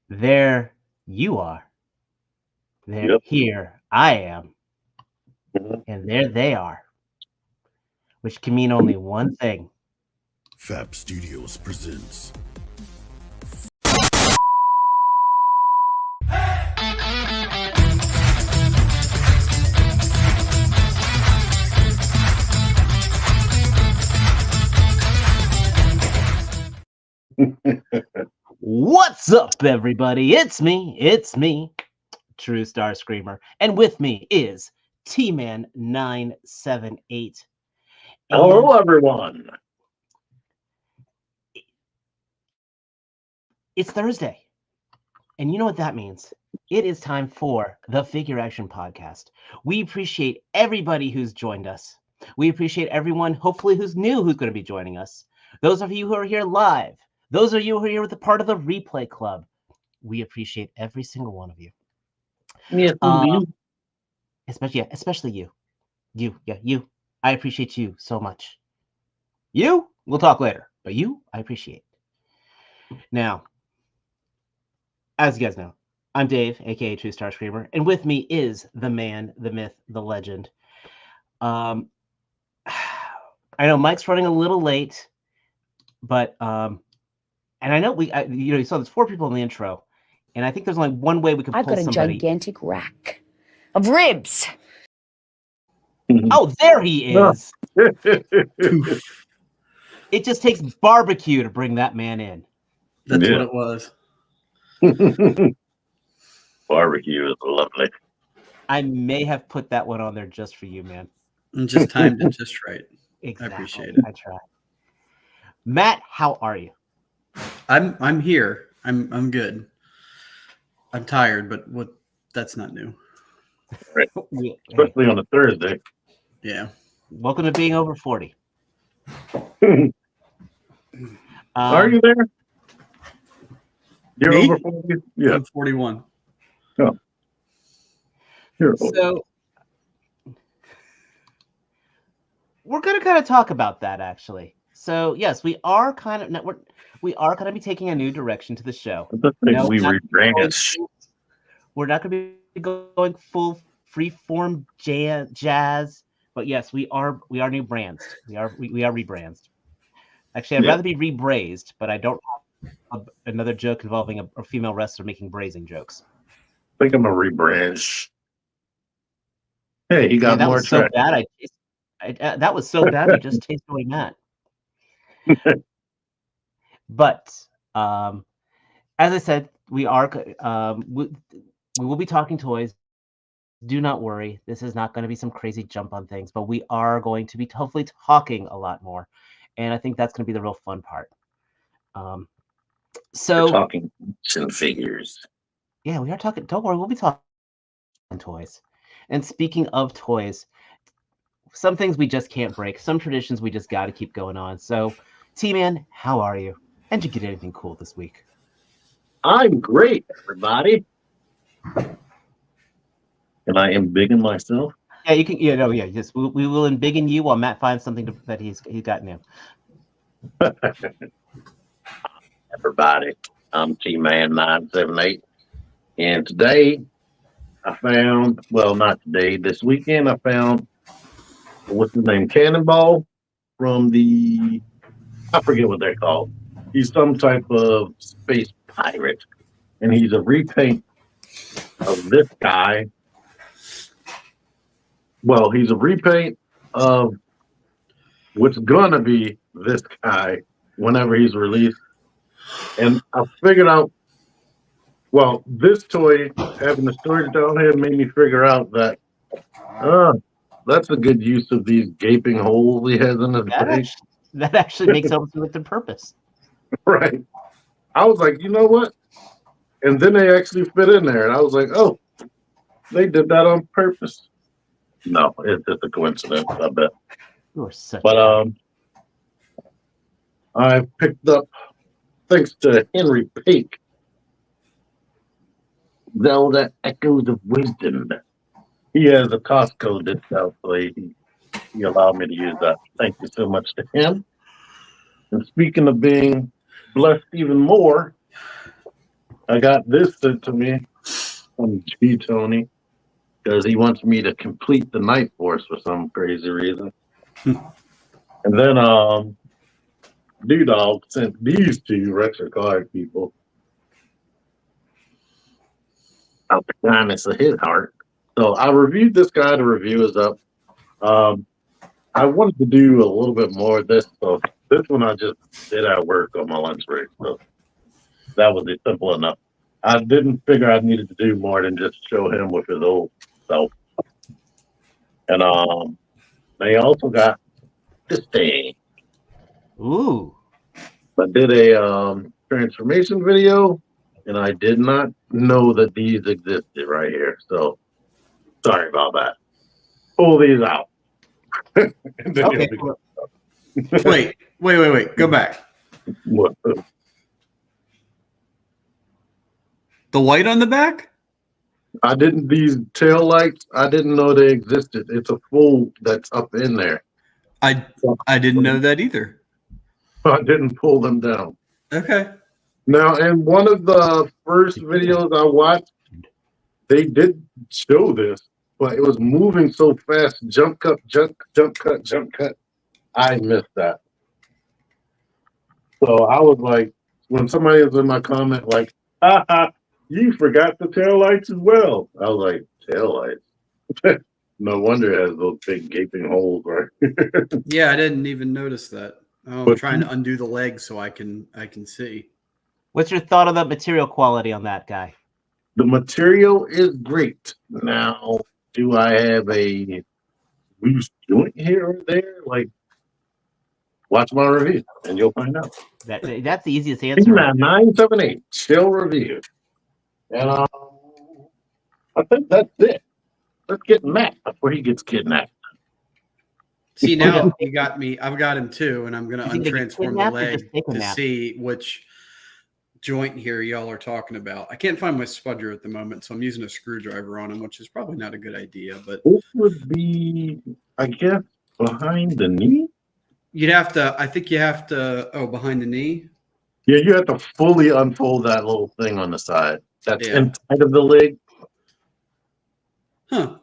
There you are. There, Yep. here I am. Mhm. And there they are. Which can mean only one thing. Fab Studios presents. What's up, everybody? It's me, Trustarscreamer. And with me is T-Man978. Hello, everyone. It's Thursday. And you know what that means? It is time for the FigureAction podcast. We appreciate everybody who's joined us. We appreciate everyone, hopefully, who's new, who's going to be joining us. Those of you who are here live, those of you who are here with the part of the replay club, we appreciate every single one of you. Yes, indeed. Especially you. You. I appreciate you so much. You, we'll talk later, but you, I appreciate. Now, as you guys know, I'm Dave, aka Trustarscreamer, and with me is the man, the myth, the legend. I know Mike's running a little late, but and I know you saw there's 4 people in the intro, and I think there's only one way we can pull somebody. I've got a gigantic rack of ribs. Oh, there he is. It just takes barbecue to bring that man in. That's what it was. Barbecue is lovely. I may have put that one on there just for you, man. And just timed it just right. Exactly. I appreciate it. I try. Matt, how are you? I'm here. I'm good. I'm tired, but that's not new. Right. Especially on a Thursday. Yeah. Welcome to being over 40. Are you there? You're Me? over 40? Yeah. I'm 41. Oh. You're so we're going to kind of talk about that, actually. So yes, we are kind of be taking a new direction to the show. We rebrand. We're not going to be going full free-form jazz, but yes, we are new brands. We are rebrands. Actually, I'd rather be rebraised, but I don't have another joke involving a female wrestler making braising jokes. I think I'm a rebrand. Hey, he got more so bad. That was so bad. We just tasted away Matt. But as I said, we are we will be talking toys. Do not worry. This is not going to be some crazy jump on things, but we are going to be hopefully talking a lot more. And I think that's going to be the real fun part. So we're talking some figures. Yeah, we are talking. Don't worry, we'll be talking toys. And speaking of toys, some things we just can't break. Some traditions we just got to keep going on. So, T-Man, how are you? And did you get anything cool this week? I'm great, everybody. Can I embiggen myself? Yeah, you can. Yes, we will embiggen you while Matt finds something that he got new. Everybody, I'm T-Man978, and today I found, not today, this weekend I found, what's his name, Cannonball from I forget what they're called. He's some type of space pirate, and he's a repaint of this guy. Well, he's a repaint of what's gonna be this guy whenever he's released. And I figured out, this toy, having the story down here, made me figure out that that's a good use of these gaping holes he has in his face. That actually makes sense with the purpose. Right. I was like, you know what? And then they actually fit in there. And I was like, oh, they did that on purpose. No, it's just a coincidence, I bet. But I picked up, thanks to Henry Peake, Zelda Echoes of Wisdom. He has a Costco discount, so he allowed me to use that. Thank you so much to him. And speaking of being blessed even more, I got this sent to me from G Tony because he wants me to complete the Night Force for some crazy reason. And then D-Dog sent these two retro card people out the kindness of his heart. So I reviewed this guy. The review is up. I wanted to do a little bit more of this, so this one I just did at work on my lunch break. So that was it, simple enough. I didn't figure I needed to do more than just show him with his old self. And they also got this thing. Ooh. I did a transformation video, and I did not know that these existed right here. So sorry about that. Pull these out. Okay. Wait. Go back. What? The light on the back? I didn't, these tail lights, I didn't know they existed. It's a full that's up in there. I didn't know that either. I didn't pull them down. Okay. Now, in one of the first videos I watched, they did show this, but it was moving so fast. Jump cut. I missed that. So I was like, when somebody was in my comment, like, haha, you forgot the tail lights as well. I was like, tail lights? No wonder it has those big gaping holes, right? Yeah, I didn't even notice that. Oh, I'm trying to undo the legs so I can see. What's your thought on the material quality on that guy? The material is great. Now, do I have a loose joint here or there? Like, watch my review and you'll find out. That's the easiest answer. 978 chill review. And I think that's it. Let's get Matt before he gets kidnapped. See, now you got me. I've got him too, and I'm going to untransform the leg to nap? see which joint here y'all are talking about. I can't find my spudger at the moment, so I'm using a screwdriver on him, which is probably not a good idea. But this would be, I guess, behind the knee. You'd have to. I think you have to. Oh, behind the knee. Yeah, you have to fully unfold that little thing on the side. That's Yeah. inside of the leg. Huh.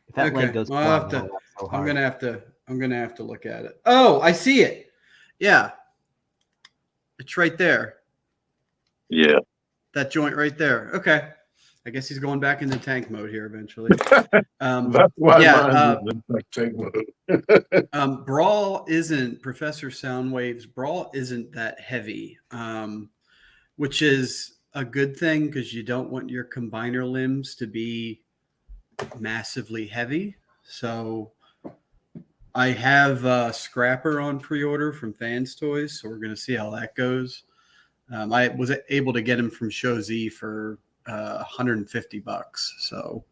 If that leg goes well, I'll have to, I'm gonna have to look at it. Oh, I see it. Yeah. It's right there. Yeah. That joint right there. Okay. I guess he's going back into tank mode here eventually. That's why mine is in tank mode. Brawl isn't, Professor Soundwave's Brawl isn't that heavy, which is a good thing because you don't want your combiner limbs to be massively heavy. So I have Scrapper on pre-order from Fans Toys, so we're going to see how that goes. I was able to get him from Show Z for $150, so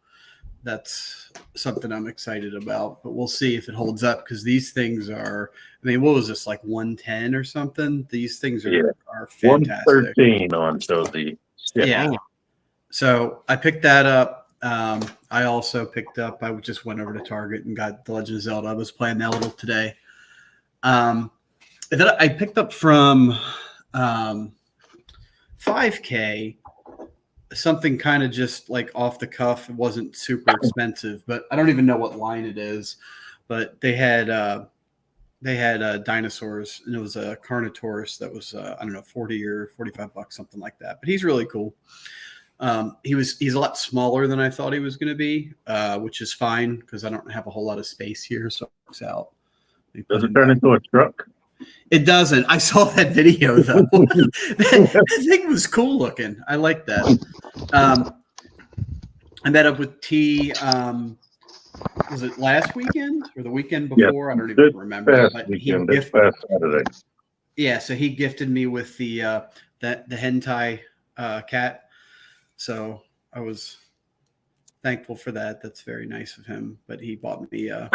that's something I'm excited about. But we'll see if it holds up because these things are. I mean, what was this, like 110 or something? These things are fantastic. 113 on Show Z. Yeah. So I picked that up. I also picked up. I just went over to Target and got The Legend of Zelda. I was playing that a little today. And then I picked up from 5K something kind of just like off the cuff. It wasn't super expensive, but I don't even know what line it is. But they had dinosaurs, and it was a Carnotaurus that was I don't know, 40 or $45, something like that. But he's really cool. He's a lot smaller than I thought he was going to be, which is fine because I don't have a whole lot of space here, so it works out. Does it turn into a truck? It doesn't. I saw that video though. that thing was cool looking. I like that. I met up with T. Was it last weekend or the weekend before? I don't even remember. But past Saturday. Yeah, so he gifted me with the hentai cat. So I was thankful for that. That's very nice of him. But he bought me a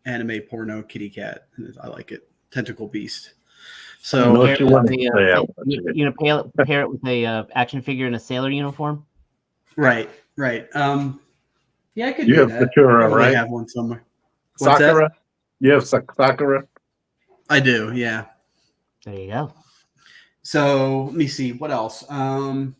anime porno kitty cat. I like it. Tentacle beast. So pair it with a action figure in a sailor uniform. Right. Yeah, I could do that. You have Sakura, right? I have one somewhere. What's Sakura? That? You have Sakura? I do, yeah. There you go. So let me see what else. I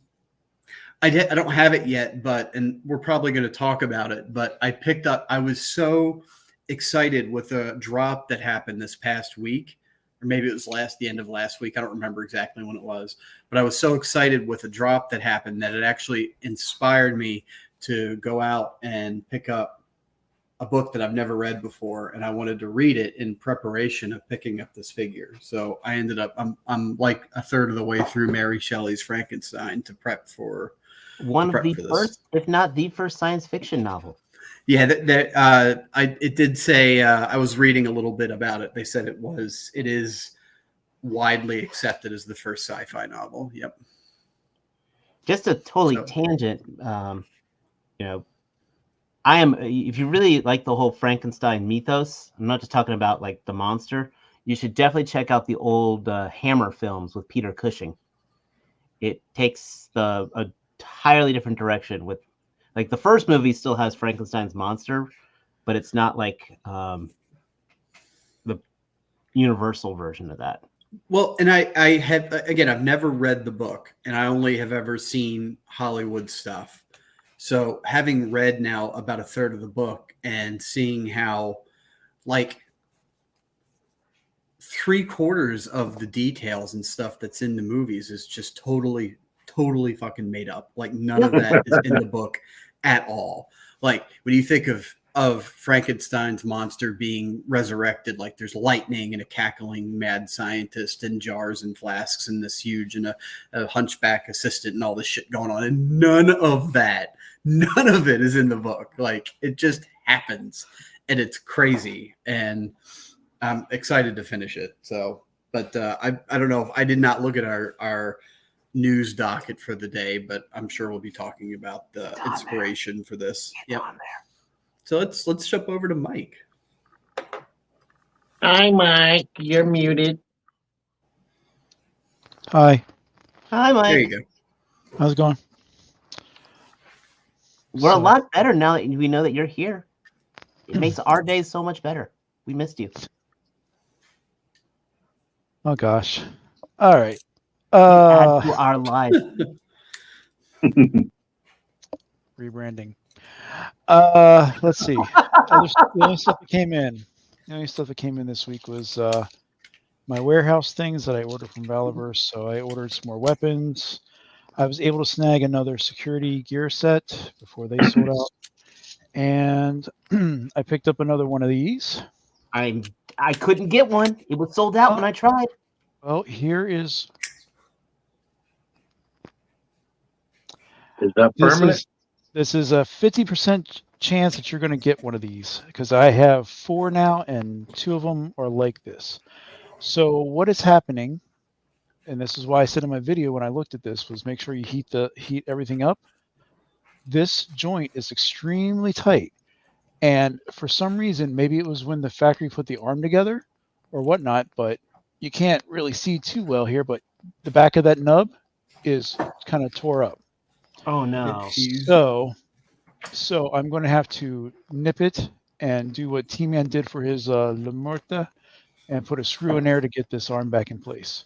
don't have it yet, and we're probably going to talk about it. But I picked up. I was so excited with a drop that happened this past week, or maybe it was the end of last week. I don't remember exactly when it was, but I was so excited with a drop that happened that it actually inspired me to go out and pick up a book that I've never read before, and I wanted to read it in preparation of picking up this figure. So I ended up I'm like a third of the way through Mary Shelley's Frankenstein to prep for one of the first, if not the first, science fiction novel. Yeah, it did say I was reading a little bit about it. They said it is widely accepted as the first sci-fi novel. Yep. Just a totally tangent. I am. If you really like the whole Frankenstein mythos, I'm not just talking about like the monster. You should definitely check out the old Hammer films with Peter Cushing. It takes a entirely different direction with, like, the first movie still has Frankenstein's monster, but it's not like the universal version of that. Well, and I have, again, I've never read the book, and I only have ever seen Hollywood stuff. So having read now about a third of the book and seeing how, like, 3/4 of the details and stuff that's in the movies is just totally fucking made up. Like, none of that is in the book at all. Like, when you think of Frankenstein's monster being resurrected, like, there's lightning and a cackling mad scientist and jars and flasks and this huge and a hunchback assistant and all this shit going on, and none of it is in the book. Like, it just happens, and it's crazy, and I'm excited to finish it. So, but I don't know if I did not look at our news docket for the day, but I'm sure we'll be talking about the inspiration for this. Yep. So let's jump over to Mike. Hi, Mike. You're muted. Hi. Hi, Mike. There you go. How's it going? We're a lot better now that we know that you're here. It makes our days so much better. We missed you. Oh gosh. All right. Add to our lives. Rebranding. Let's see. The only stuff that came in this week was my warehouse things that I ordered from Valaverse. So I ordered some more weapons. I was able to snag another security gear set before they sold out, and I picked up another one of these. I couldn't get one. It was sold out when I tried. Well, here is. Is that permanent? This is a 50% chance that you're going to get one of these, because I have 4 now, and 2 of them are like this. So what is happening, and this is why I said in my video when I looked at this, was make sure you heat everything up. This joint is extremely tight, and for some reason, maybe it was when the factory put the arm together or whatnot, but you can't really see too well here, but the back of that nub is kind of tore up. Oh no. So I'm going to have to nip it and do what T-Man did for his La Morta and put a screw in there to get this arm back in place.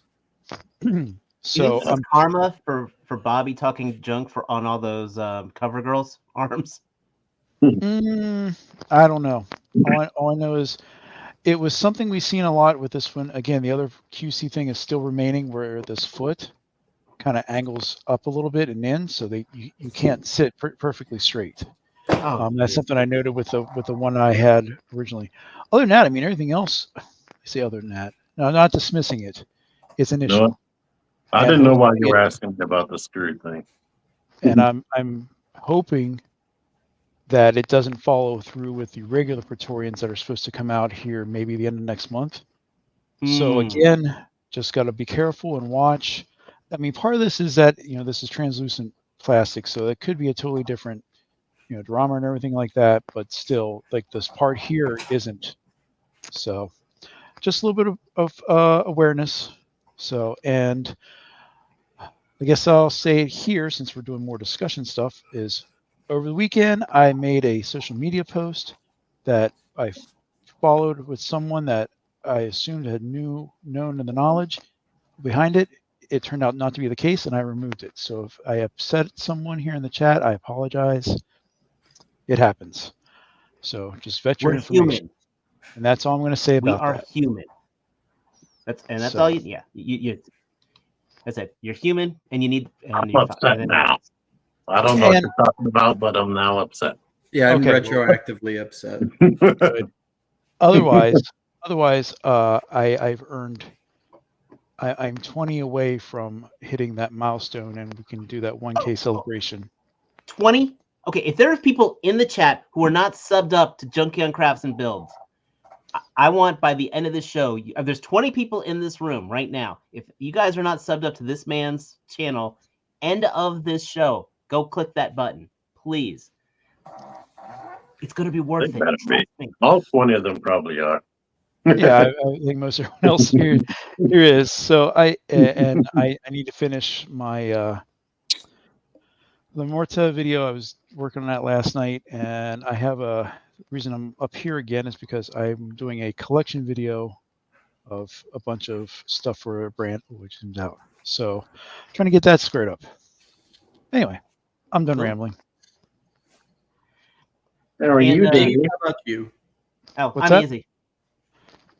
So I'm karma for Bobby talking junk on all those cover girls' arms. I don't know. All I know is it was something we've seen a lot with this one. Again, the other QC thing is still remaining, where this foot kind of angles up a little bit and in, so you can't sit perfectly straight. That's something I noted with the one I had originally. Other than that, I mean, everything else. I say other than that. No, not dismissing it. It's an issue. No, I didn't know why you were asking about the screw thing. And I'm hoping that it doesn't follow through with the regular Praetorians that are supposed to come out here maybe the end of next month. So again, just got to be careful and watch. I mean, part of this is that, this is translucent plastic, so it could be a totally different, drama and everything like that, but still, like, this part here isn't. So just a little bit of awareness. So, and I guess I'll say it here, since we're doing more discussion stuff, is over the weekend, I made a social media post that I followed with someone that I assumed had known the knowledge behind it. it turned out not to be the case, and I removed it. So if I upset someone here in the chat, I apologize. It happens. So just vet your We're information, human. and that's all I'm going to say We about are that. human. That's So- all. You that's it. You're human, and you need. I'm And upset now. I don't know what you're talking about, but I'm now upset. Yeah, I'm Okay. retroactively upset. Otherwise, I've earned. I'm 20 away from hitting that milestone, and we can do that 1K celebration. 20. Okay, if there's people in the chat who are not subbed up to Junkion Crafts and Builds, I want by the end of this show, there's 20 people in this room right now. If you guys are not subbed up to this man's channel, end of this show, go click that button, please. It's going to be worth They it. better be. Trust me. All 20 of them probably are. Yeah, I think most everyone else here is. So I need to finish my La Morta video. I was working on that last night, and I have a reason I'm up here again is because I'm doing a collection video of a bunch of stuff for a brand which comes out. So trying to get that squared up. Anyway, I'm done rambling. How are you, Dave? How about you? Oh, What's I'm that? easy.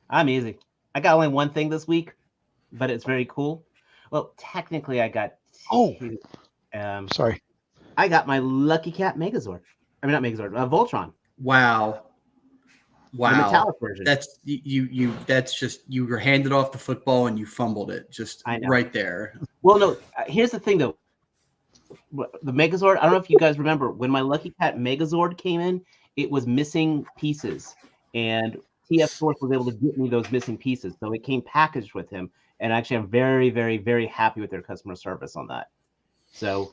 I'm easy. I got only one thing this week, but it's very cool. Well, technically, I got two. Sorry. I got my Lucky Cat Megazord. I mean, not Megazord, Voltron. Wow. The metallic version. That's you. That's just you were handed off the football and you fumbled it just I know. right there. Well, no. Here's the thing, though. The Megazord. I don't know if you guys remember when my Lucky Cat Megazord came in. It was missing pieces, and TF Source was able to get me those missing pieces. So it came packaged with him, and actually, I'm very, very, very happy with their customer service on that. So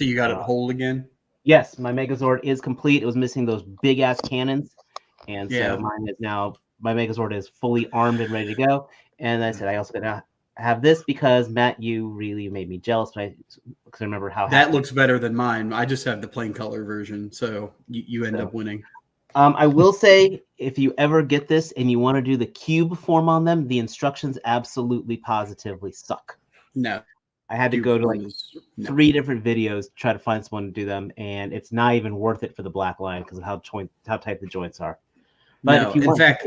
you got it whole again? Yes, my Megazord is complete. It was missing those big ass cannons, and so mine is now. My Megazord is fully armed and ready to go. And I said I also gotta have this because Matt, you really made me jealous. Because I remember how that looks better than mine. I just have the plain color version, so you end up winning. I will say, if you ever get this and you want to do the cube form on them, the instructions absolutely positively suck. No. I had to go to like 3 different videos to try to find someone to do them, and it's not even worth it for the black line because of how tight the joints are. But no, if you in want fact,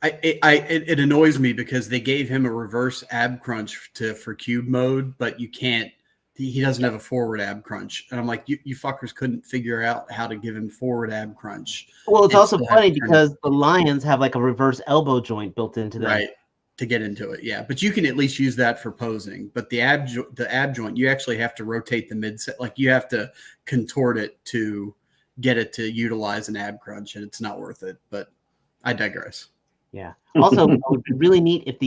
it annoys me because they gave him a reverse ab crunch for cube mode, but you can't. He doesn't have a forward ab crunch, and I'm like, you fuckers couldn't figure out how to give him forward ab crunch. Well, it's also funny because the Lions have like a reverse elbow joint built into them, right? To get into it, yeah. But you can at least use that for posing. But the ab joint, you actually have to rotate the midset, like you have to contort it to get it to utilize an ab crunch, and it's not worth it. But I digress. Yeah. Also, it would be really neat if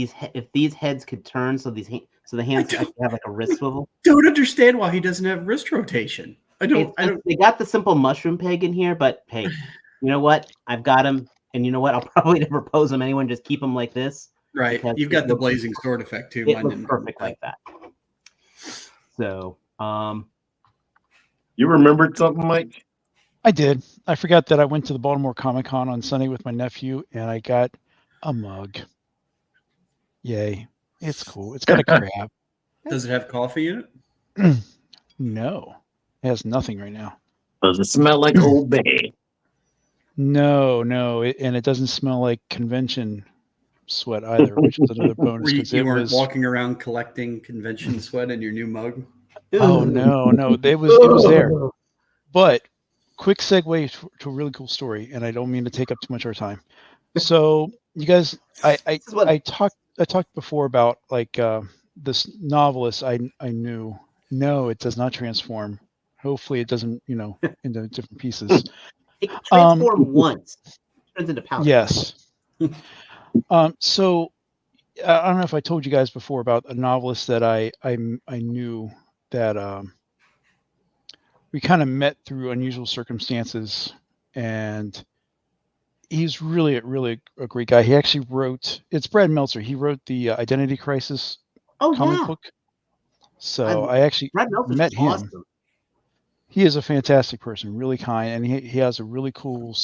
these heads could turn so the hands actually have like a wrist swivel. Don't understand why he doesn't have wrist rotation. I don't. They got the simple mushroom peg in here, but hey, you know what? I've got them, and you know what? I'll probably never pose them anyone. Just keep them like this. Right. You've got the blazing sword effect too. It looks perfect like that. So, you remembered something, Mike? I did. I forgot that I went to the Baltimore Comic-Con on Sunday with my nephew, and I got a mug. Yay. It's cool. It's got a crab. Does it have coffee in it? No. It has nothing right now. Does it smell like Old Bay? No. And it doesn't smell like convention sweat either, which is another bonus. You weren't walking around collecting convention sweat in your new mug? Oh, no. It was there. But quick segue to a really cool story, and I don't mean to take up too much of our time. So you guys, I talked before about like this novelist I knew. No, it does not transform. Hopefully, it doesn't, into different pieces. It can transform once. It turns into powder. Yes. So I don't know if I told you guys before about a novelist that I knew that we kind of met through unusual circumstances, and he's really a great guy. He actually wrote, it's Brad Meltzer. He wrote the Identity Crisis comic book. So I actually met him. Awesome. He is a fantastic person, really kind, and he has a really cool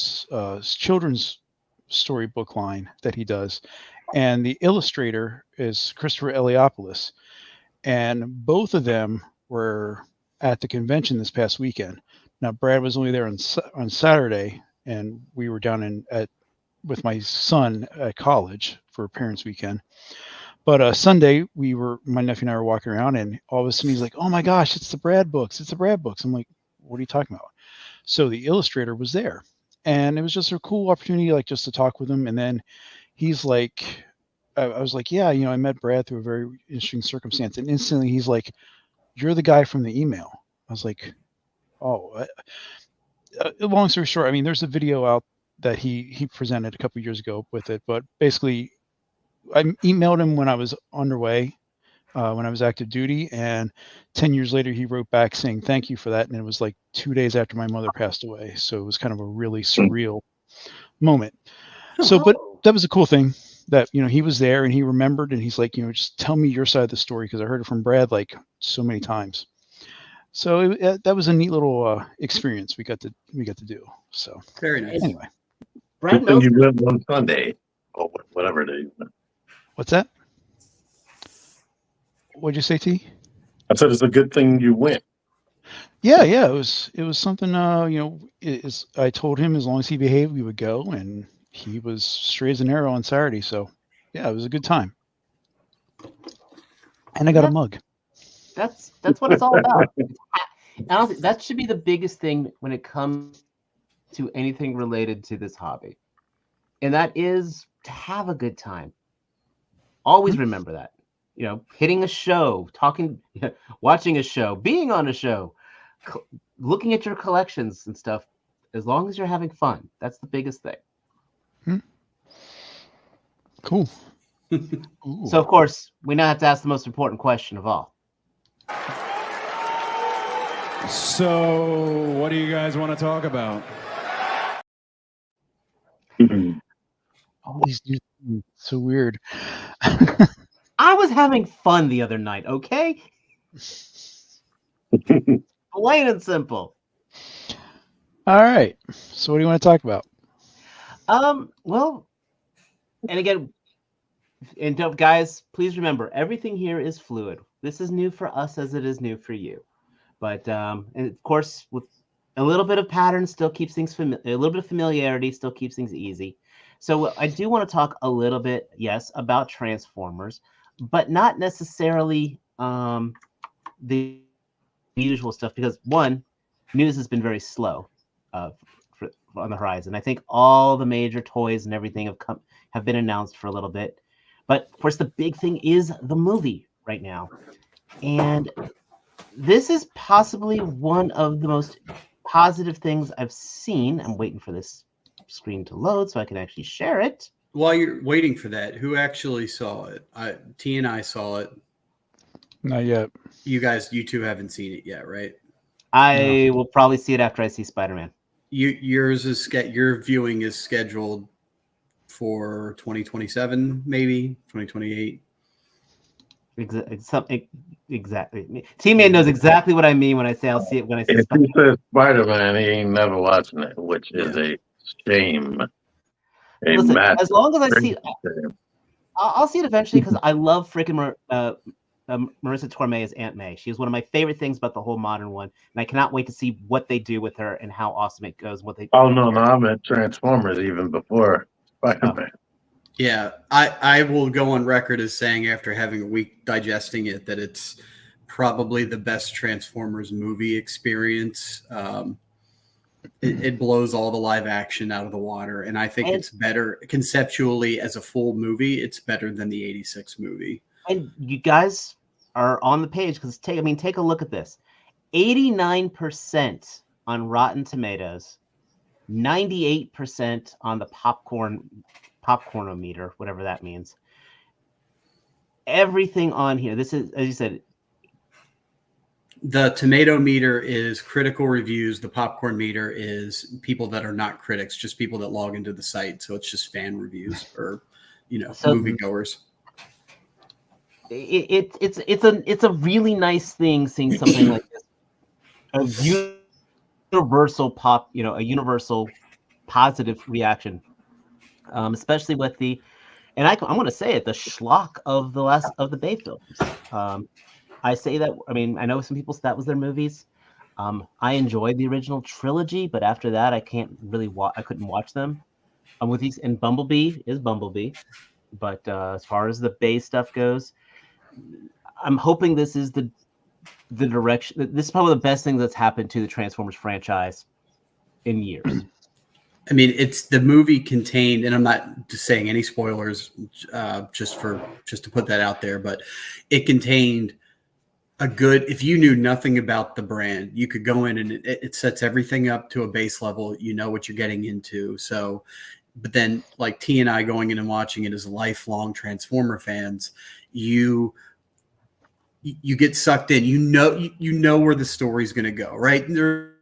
children's storybook line that he does. and the illustrator is Christopher Eliopoulos, and both of them were at the convention this past weekend. Now, Brad was only there on Saturday, and we were down with my son at college for parents' weekend. But Sunday, my nephew and I were walking around, and all of a sudden he's like, "Oh my gosh, it's the Brad books! It's the Brad books!" I'm like, "What are you talking about?" So the illustrator was there, and it was just a cool opportunity, like just to talk with him. And then he's like, I was like, "Yeah, I met Brad through a very interesting circumstance." And instantly he's like, "You're the guy from the email." I was like, "Oh." Long story short, I mean, there's a video out that he presented a couple years ago with it, but basically, I emailed him when I was underway, when I was active duty, and 10 years later, he wrote back saying thank you for that, and it was like 2 days after my mother passed away, so it was kind of a really surreal moment. So, but that was a cool thing that he was there and he remembered, and he's like, just tell me your side of the story because I heard it from Brad like so many times. So that was a neat little experience we got to do. So Very nice. Anyway, Brad knows you went on Sunday or whatever it is. What's that? What'd you say, T? I said it's a good thing you went. Yeah, it was something. I told him as long as he behaved, we would go, and he was straight as an arrow on Saturday. So yeah, it was a good time, and I got a mug. That's what it's all about. Honestly, that should be the biggest thing when it comes to anything related to this hobby, and that is to have a good time. Always remember that. Hitting a show, talking, watching a show, being on a show, looking at your collections and stuff. As long as you're having fun, that's the biggest thing. Cool. So, of course, we now have to ask the most important question of all. So, what do you guys want to talk about? All these new things, so weird. I was having fun the other night, okay? Plain and simple. All right. So, what do you want to talk about? Well, and again, guys, please remember, everything here is fluid. This is new for us as it is new for you. But and of course, with a little bit of pattern still keeps things a little bit of familiarity still keeps things easy. So I do want to talk a little bit, yes, about Transformers, but not necessarily the usual stuff, because one, news has been very slow on the horizon. I think all the major toys and everything have been announced for a little bit, but of course the big thing is the movie right now, and this is possibly one of the most positive things I've seen. I'm waiting for this screen to load so I can actually share it. While you're waiting for that, who actually saw it? T and I saw it. Not yet. You two haven't seen it yet, right? I will probably see it after I see Spider-Man. Your viewing is scheduled for 2027, maybe 2028. Exactly. T-Man knows exactly what I mean when I say I'll see it when I see If Spider-Man. he says Spider-Man, he ain't never watching it, which is a shame. Listen, as long as I see it, I'll see it eventually, because I love freaking Marissa Tomei as Aunt May. She is one of my favorite things about the whole modern one, and I cannot wait to see what they do with her and how awesome it goes. Oh no, I meant Transformers even before Spider-Man. Yeah, I will go on record as saying, after having a week digesting it, that it's probably the best Transformers movie experience. It blows all the live action out of the water, and I think it's better conceptually as a full movie. It's better than the '86 movie. And you guys are on the page, because take a look at this: 89% on Rotten Tomatoes, 98% on the popcornometer, whatever that means. Everything on here. This is, as you said, the tomato meter is critical reviews. The popcorn meter is people that are not critics, just people that log into the site. So it's just fan reviews or, moviegoers. It's a really nice thing seeing something like this. A universal a universal positive reaction, especially with the And I'm going to say it, the schlock of the Bay films. I say that. I mean, I know some people said that was their movies. I enjoyed the original trilogy, but after that, I can't really I couldn't watch them. With these, and Bumblebee is Bumblebee, but as far as the Bay stuff goes, I'm hoping this is the direction. This is probably the best thing that's happened to the Transformers franchise in years. I mean, it's the movie contained, and I'm not just saying any spoilers, just to put that out there, but it contained a good. If you knew nothing about the brand, you could go in and it sets everything up to a base level. You know what you're getting into. So, but then like T and I going in and watching it as lifelong Transformer fans, you get sucked in. You know where the story's going to go, right? They're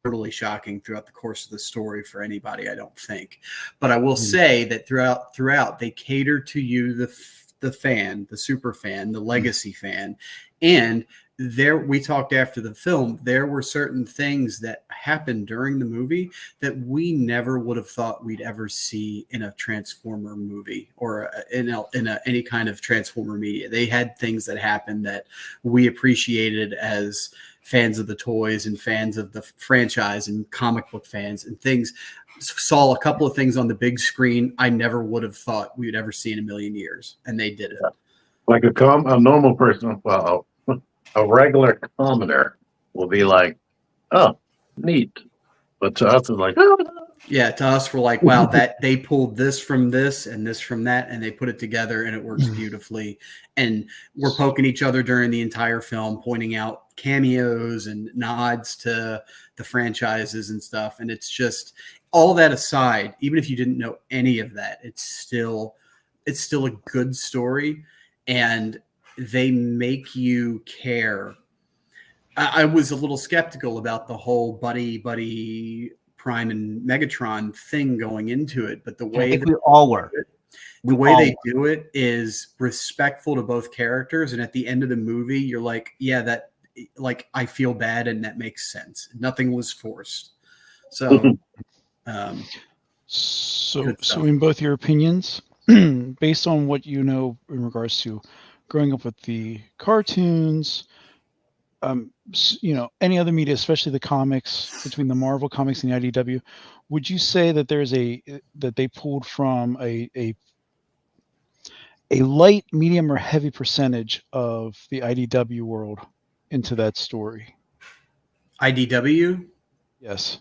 totally shocking throughout the course of the story for anybody, I don't think. But I will say that throughout they cater to you, the fan, the super fan, the legacy fan. And we talked after the film, there were certain things that happened during the movie that we never would have thought we'd ever see in a Transformer movie or in any kind of Transformer media. They had things that happened that we appreciated as fans of the toys and fans of the franchise and comic book fans, and things. Saw a couple of things on the big screen I never would have thought we would ever see in a million years, and they did it. Like a normal person, well, a regular commoner will be like, "Oh, neat," but to us, it's like, "Oh." Yeah, to us, we're like, wow, that they pulled this from this and this from that, and they put it together, and it works beautifully. And we're poking each other during the entire film, pointing out cameos and nods to the franchises and stuff. And it's just all that aside, even if you didn't know any of that, it's still a good story, and they make you care. I was a little skeptical about the whole buddy Prime and Megatron thing going into it, but the way we all were. The way they do it is respectful to both characters, and at the end of the movie, you're like, yeah, that, like, I feel bad, and that makes sense. Nothing was forced. So, so in both your opinions, based on what you know in regards to growing up with the cartoons, any other media, especially the comics, between the Marvel comics and the IDW, would you say that that they pulled from a light, medium, or heavy percentage of the IDW world into that story? IDW? Yes.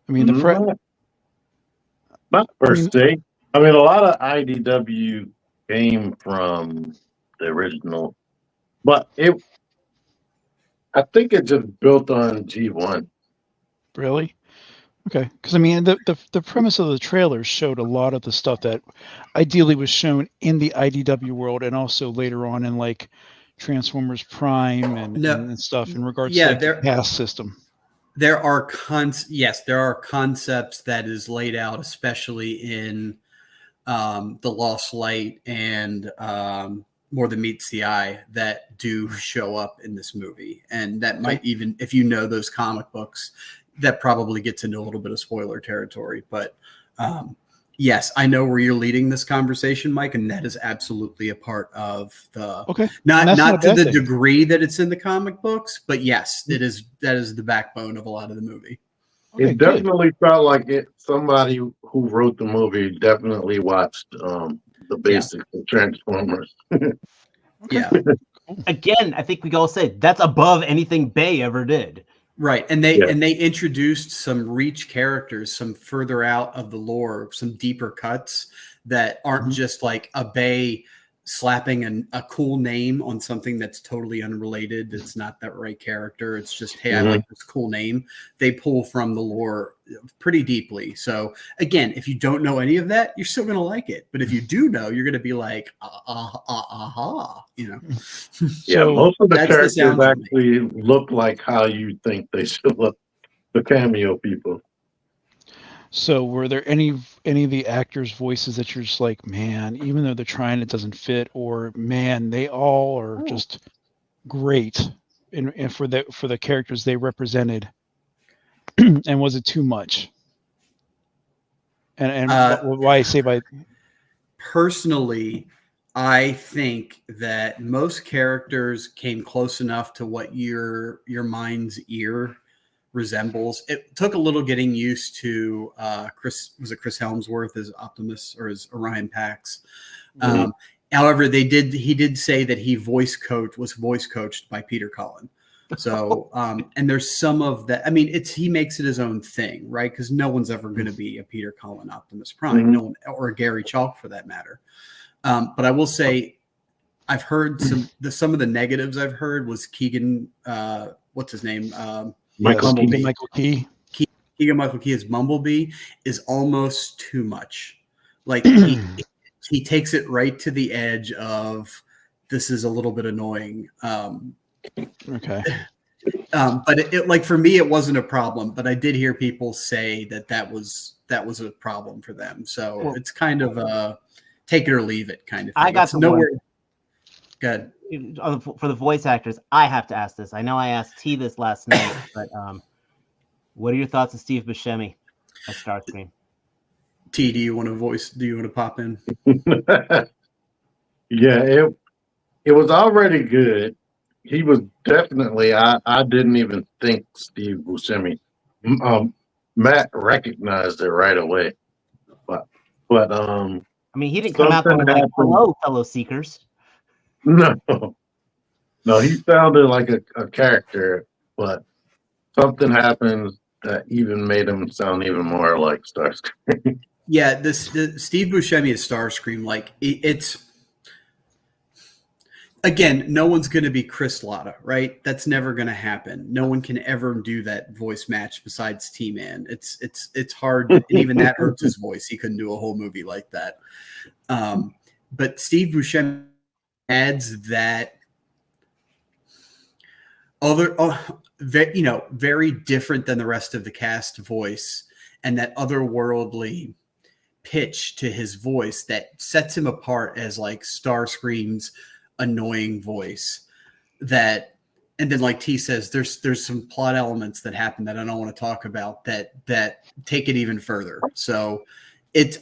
I mean, not per se. I mean, a lot of IDW came from the original, but I think it just built on G1. Really? Okay. Because I mean, the premise of the trailers showed a lot of the stuff that ideally was shown in the IDW world, and also later on in like Transformers Prime and stuff in regards to the past system. There are concepts that is laid out, especially in The Lost Light and More Than Meets the Eye, that do show up in this movie. And that might even, if you know those comic books, that probably gets into a little bit of spoiler territory. But yes, I know where you're leading this conversation, Mike, and that is absolutely a part of the not to the degree that it's in the comic books, but yes, that is the backbone of a lot of the movie. Okay, it definitely felt like somebody who wrote the movie definitely watched the basics of Transformers. Yeah. Again, I think we can all say that's above anything Bay ever did. Right, and they introduced some reach characters, some further out of the lore, some deeper cuts that aren't just like a Bay slapping a cool name on something that's totally unrelated. It's not that right character. It's just, hey, I like this cool name. They pull from the lore pretty deeply. So again, if you don't know any of that, you're still going to like it. But if you do know, you're going to be like, you know. Yeah, most of the characters actually look like how you think they should look, the cameo people. So were there any of the actors' voices that you're just like, man, even though they're trying, it doesn't fit, or man, they all are just great, and for the characters they represented, and was it too much? And why I say by personally, I think that most characters came close enough to what your mind's ear resembles. It took a little getting used to Chris Helmsworth as Optimus or as Orion Pax. However, he did say that he was voice coached by Peter Cullen. So, and there's some of that. I mean, he makes it his own thing, right? Because no one's ever going to be a Peter Cullen Optimus Prime, no one, or a Gary Chalk for that matter. But I will say, I've heard some of the negatives I've heard was Keegan, what's his name? Michael Key. Keegan Michael Key as Bumblebee is almost too much. Like he takes it right to the edge of this is a little bit annoying. Okay. But it like for me, it wasn't a problem. But I did hear people say that was a problem for them. So it's kind of a take it or leave it kind of thing. I got it's nowhere. Good. For the voice actors, I have to ask this. I know I asked T this last night, but what are your thoughts on Steve Buscemi as Starscream? T, do you want to pop in? Yeah, it was already good. He was definitely. I didn't even think Steve Buscemi. Matt recognized it right away, but I mean, he didn't come out there like, "Hello, fellow seekers." No, he sounded like a character, but something happened that even made him sound even more like Starscream. Yeah, the Steve Buscemi is Starscream. Like it's again, no one's going to be Chris Latta, right? That's never going to happen. No one can ever do that voice match besides T-Man. It's hard, and even that hurts his voice. He couldn't do a whole movie like that. But Steve Buscemi adds that very different than the rest of the cast voice, and that otherworldly pitch to his voice that sets him apart as like Starscream's annoying voice. That, and then like T says, there's some plot elements that happen that I don't want to talk about that take it even further. So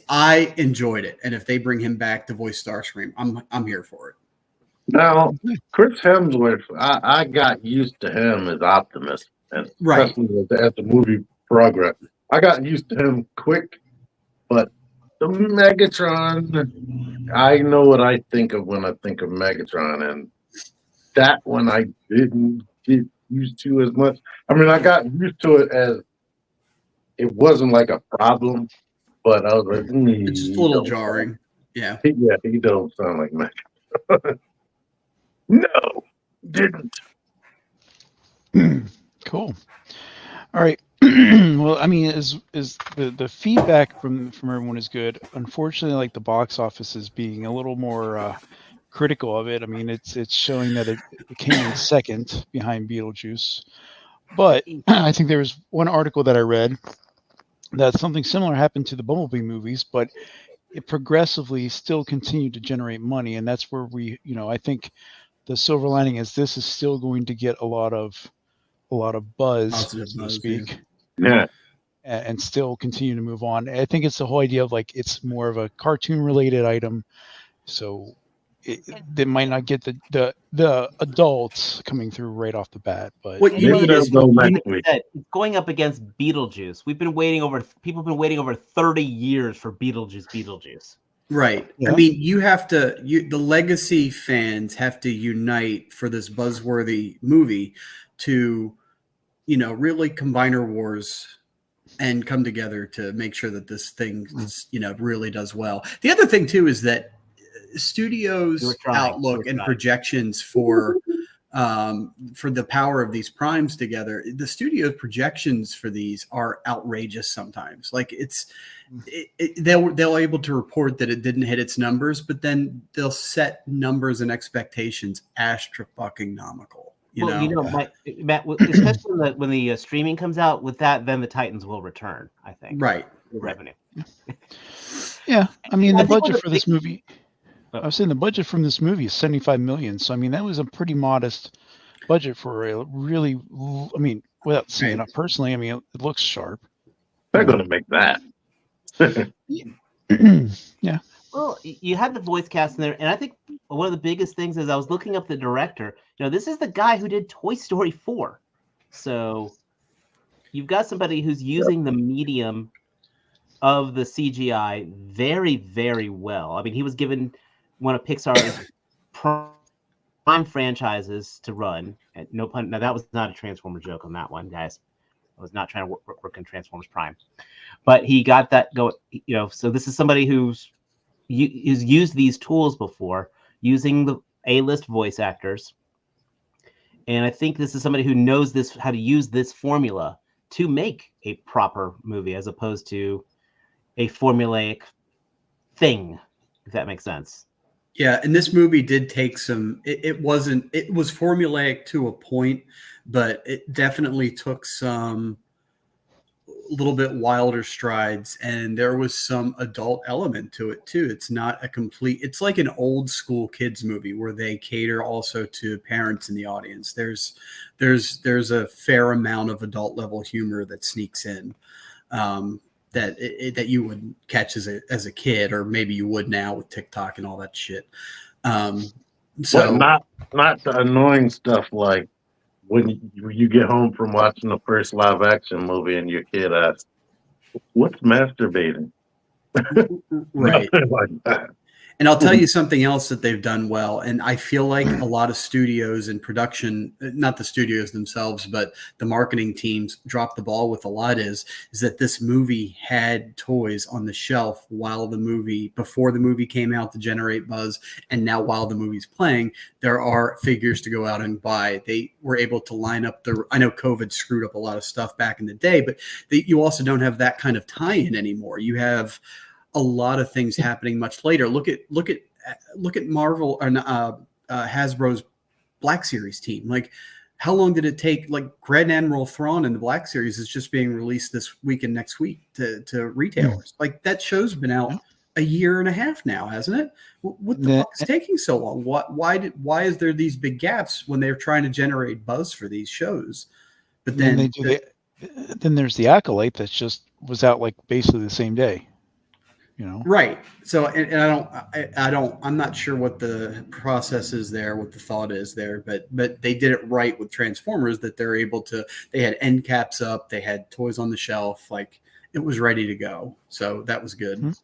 I enjoyed it, and if they bring him back to voice Starscream, I'm here for it. Now, Chris Hemsworth, I got used to him as Optimus, and especially as the movie progressed. I got used to him quick, but the Megatron, I know what I think of when I think of Megatron, and that one I didn't get used to as much. I mean, I got used to it as it wasn't like a problem, but I was like, it's just a little jarring. Yeah. He don't sound like Megatron. No, didn't. Cool. All right. Well, I mean, is the feedback from everyone is good. Unfortunately, like the box office is being a little more critical of it. I mean, it's showing that it came in second behind Beetlejuice. But I think there was one article that I read that something similar happened to the Bumblebee movies, but it progressively still continued to generate money, and that's where I think the silver lining is this is still going to get a lot of buzz, so to speak. Yeah. And still continue to move on. I think it's the whole idea of like it's more of a cartoon related item, so they might not get the adults coming through right off the bat. But it's going up against Beetlejuice. People have been waiting over 30 years for Beetlejuice. Right. Yeah. I mean, the legacy fans have to unite for this buzzworthy movie to, really combiner wars and come together to make sure that this thing, really does well. The other thing too is that studios' outlook and projections for the power of these primes together, the studio's projections for these are outrageous sometimes. Like they'll able to report that it didn't hit its numbers, but then they'll set numbers and expectations astronomical. Matt, especially when the streaming comes out with that, then the Titans will return, I think. Right. Revenue. Yeah. I mean, the budget for this movie, I was saying the budget from this movie is $75 million. So, I mean, that was a pretty modest budget for a really, I mean, without seeing it personally, I mean, it looks sharp. They're going to make that. Yeah. Well, you had the voice cast in there, and I think one of the biggest things is I was looking up the director. This is the guy who did Toy Story 4. So you've got somebody who's using the medium of the CGI very, very well. I mean, he was given one of Pixar's prime franchises to run. And no pun. Now, that was not a Transformer joke on that one, guys. I was not trying to work in Transformers Prime. But he got that go. So this is somebody who's used these tools before, using the A-list voice actors. And I think this is somebody who knows how to use this formula to make a proper movie, as opposed to a formulaic thing, if that makes sense. Yeah, and this movie did take some. It was formulaic to a point, but it definitely took some little bit wilder strides, and there was some adult element to it too. It's not a complete. It's like an old school kids movie where they cater also to parents in the audience. There's a fair amount of adult level humor that sneaks in. That you would catch as a kid, or maybe you would now with TikTok and all that shit. So not the annoying stuff like when you get home from watching the first live action movie and your kid asks, "What's masturbating?" Right. Nothing like that. And I'll tell you something else that they've done well. And I feel like a lot of studios and production, not the studios themselves, but the marketing teams dropped the ball with a lot is that this movie had toys on the shelf before the movie came out to generate buzz. And now while the movie's playing, there are figures to go out and buy. They were able to line up I know COVID screwed up a lot of stuff back in the day, but you also don't have that kind of tie-in anymore. You have a lot of things happening much later. Look at Marvel or Hasbro's Black Series team. Like, how long did it take? Like, Grand Admiral Thrawn in the Black Series is just being released this week and next week to retailers. Like, that show's been out a year and a half now, hasn't it? What the fuck is taking so long? Why is there these big gaps when they're trying to generate buzz for these shows? But then then there's the Acolyte that just was out like basically the same day. Right. So, and I'm not sure what the process is there, what the thought is there, but they did it right with Transformers, that they had end caps up, they had toys on the shelf, like it was ready to go. So that was good.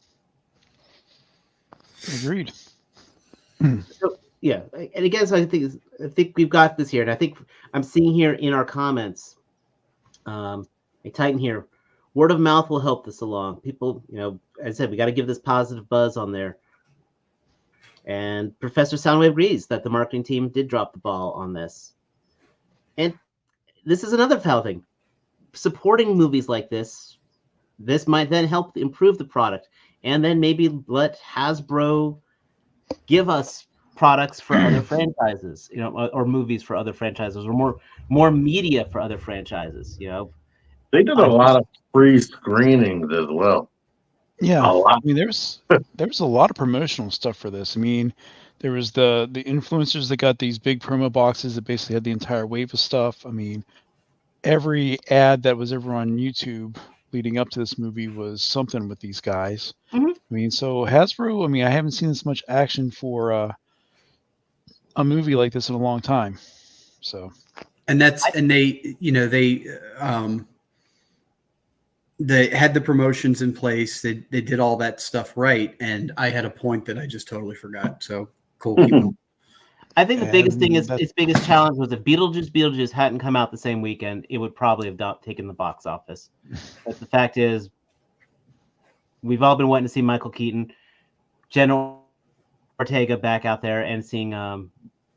Agreed. So, yeah. And again, so I think we've got this here. And I think I'm seeing here in our comments, a Titan here, word of mouth will help this along. People, as I said, we got to give this positive buzz on there. And Professor Soundwave agrees that the marketing team did drop the ball on this. And this is another foul thing. Supporting movies like this might then help improve the product. And then maybe let Hasbro give us products for other franchises, or movies for other franchises, or more media for other franchises, They did a lot of free screenings as well. Yeah, I mean, there's a lot of promotional stuff for this. I mean, there was the influencers that got these big promo boxes that basically had the entire wave of stuff. I mean, every ad that was ever on YouTube leading up to this movie was something with these guys. Mm-hmm. I mean, so Hasbro, I mean, I haven't seen this much action for a movie like this in a long time. So, they had the promotions in place. They did all that stuff right. And I had a point that I just totally forgot. So cool. Keep going. I think the biggest thing is its biggest challenge was if Beetlejuice hadn't come out the same weekend, it would probably have taken the box office. But the fact is, we've all been wanting to see Michael Keaton, Jenna Ortega back out there, and seeing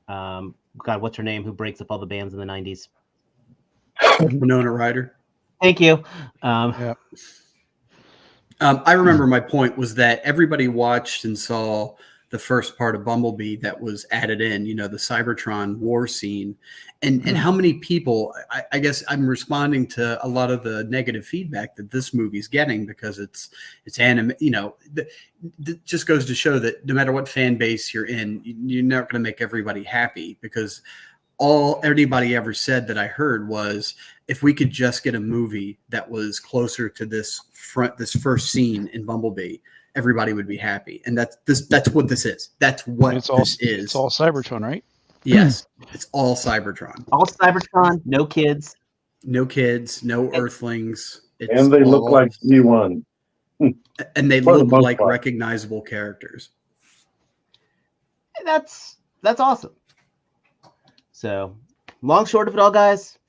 God, what's her name, who breaks up all the bands in the 90s? Winona Ryder. Thank you. I remember my point was that everybody watched and saw the first part of Bumblebee that was added in, the Cybertron war scene, and how many people, I guess I'm responding to a lot of the negative feedback that this movie's getting because it's anime, it just goes to show that no matter what fan base you're in, you're not going to make everybody happy, because all anybody ever said that I heard was, if we could just get a movie that was closer to this first scene in Bumblebee, everybody would be happy. And that's what this is. That's what It's all Cybertron, right? Yes, it's all Cybertron. All Cybertron, no kids. No kids, no Earthlings. And they look like G1. And they For the look most like part. recognizable characters. That's awesome. So, long short of it all, guys,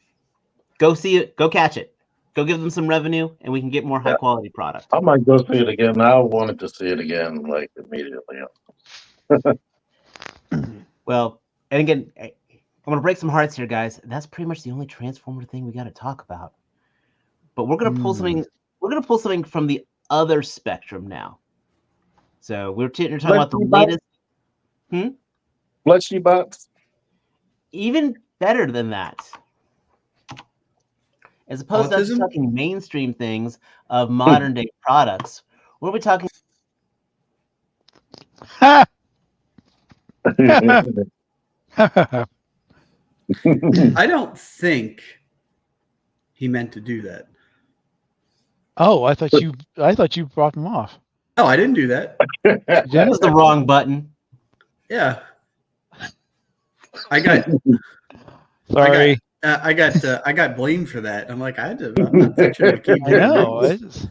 go see it, go catch it, go give them some revenue, and we can get more high quality product. I might go see it again. I wanted to see it again, like immediately. Well, and again, I'm gonna break some hearts here, guys. That's pretty much the only Transformer thing we got to talk about. But we're gonna pull something. We're gonna pull something from the other spectrum now. So you're talking about the latest. Fleshy bots. Even better than that. As opposed to us Autism? talking mainstream things of modern day products, what are we talking? Ha! I don't think he meant to do that. Oh, I thought you brought them off. No, I didn't do that. That was the wrong button. Yeah. I got Sorry. I got blamed for that. I'm like, I'm not fixing to keep I doing know. this.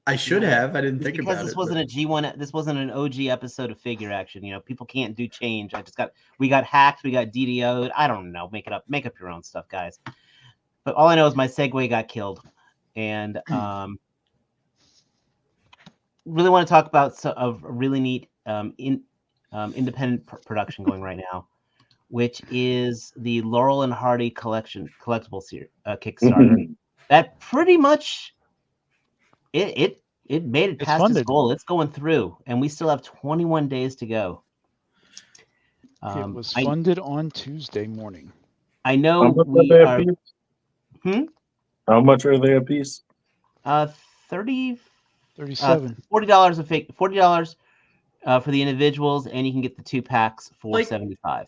I should have. I didn't think because about this it. wasn't a G1. This wasn't an OG episode of FigureAction. You know, people can't do change. We got hacked. We got DDO'd. I don't know. Make up your own stuff, guys. But all I know is my segue got killed, and really want to talk about a really neat independent production going right now, which is the Laurel and Hardy collectible series Kickstarter. That pretty much it made it past its goal. It's going through, and we still have 21 days to go. It was funded on Tuesday morning. I know we are. How much are they a piece? 37. $40 $40 for the individuals, and you can get the 2 packs for $75.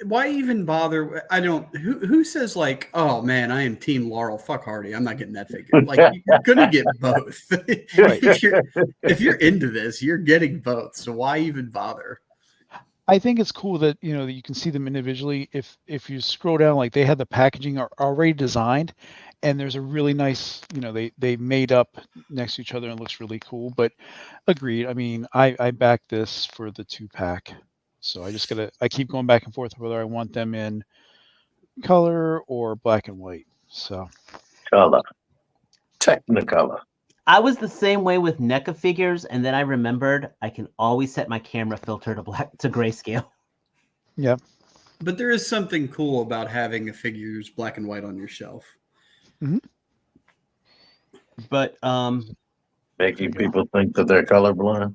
Why even bother? I don't. Who says like, oh man, I am Team Laurel. Fuck Hardy. I'm not getting that figure. Like you're gonna get both. if you're into this, you're getting both. So why even bother? I think it's cool that that you can see them individually. If you scroll down, like they had the packaging already designed, and there's a really nice, they made up next to each other and it looks really cool. But agreed. I mean, I back this for the 2-pack. So I keep going back and forth whether I want them in color or black and white. So color, Technicolor. I was the same way with NECA figures, and then I remembered I can always set my camera filter to grayscale. Yeah. But there is something cool about having a figure's black and white on your shelf. Mm-hmm. But making people think that they're colorblind.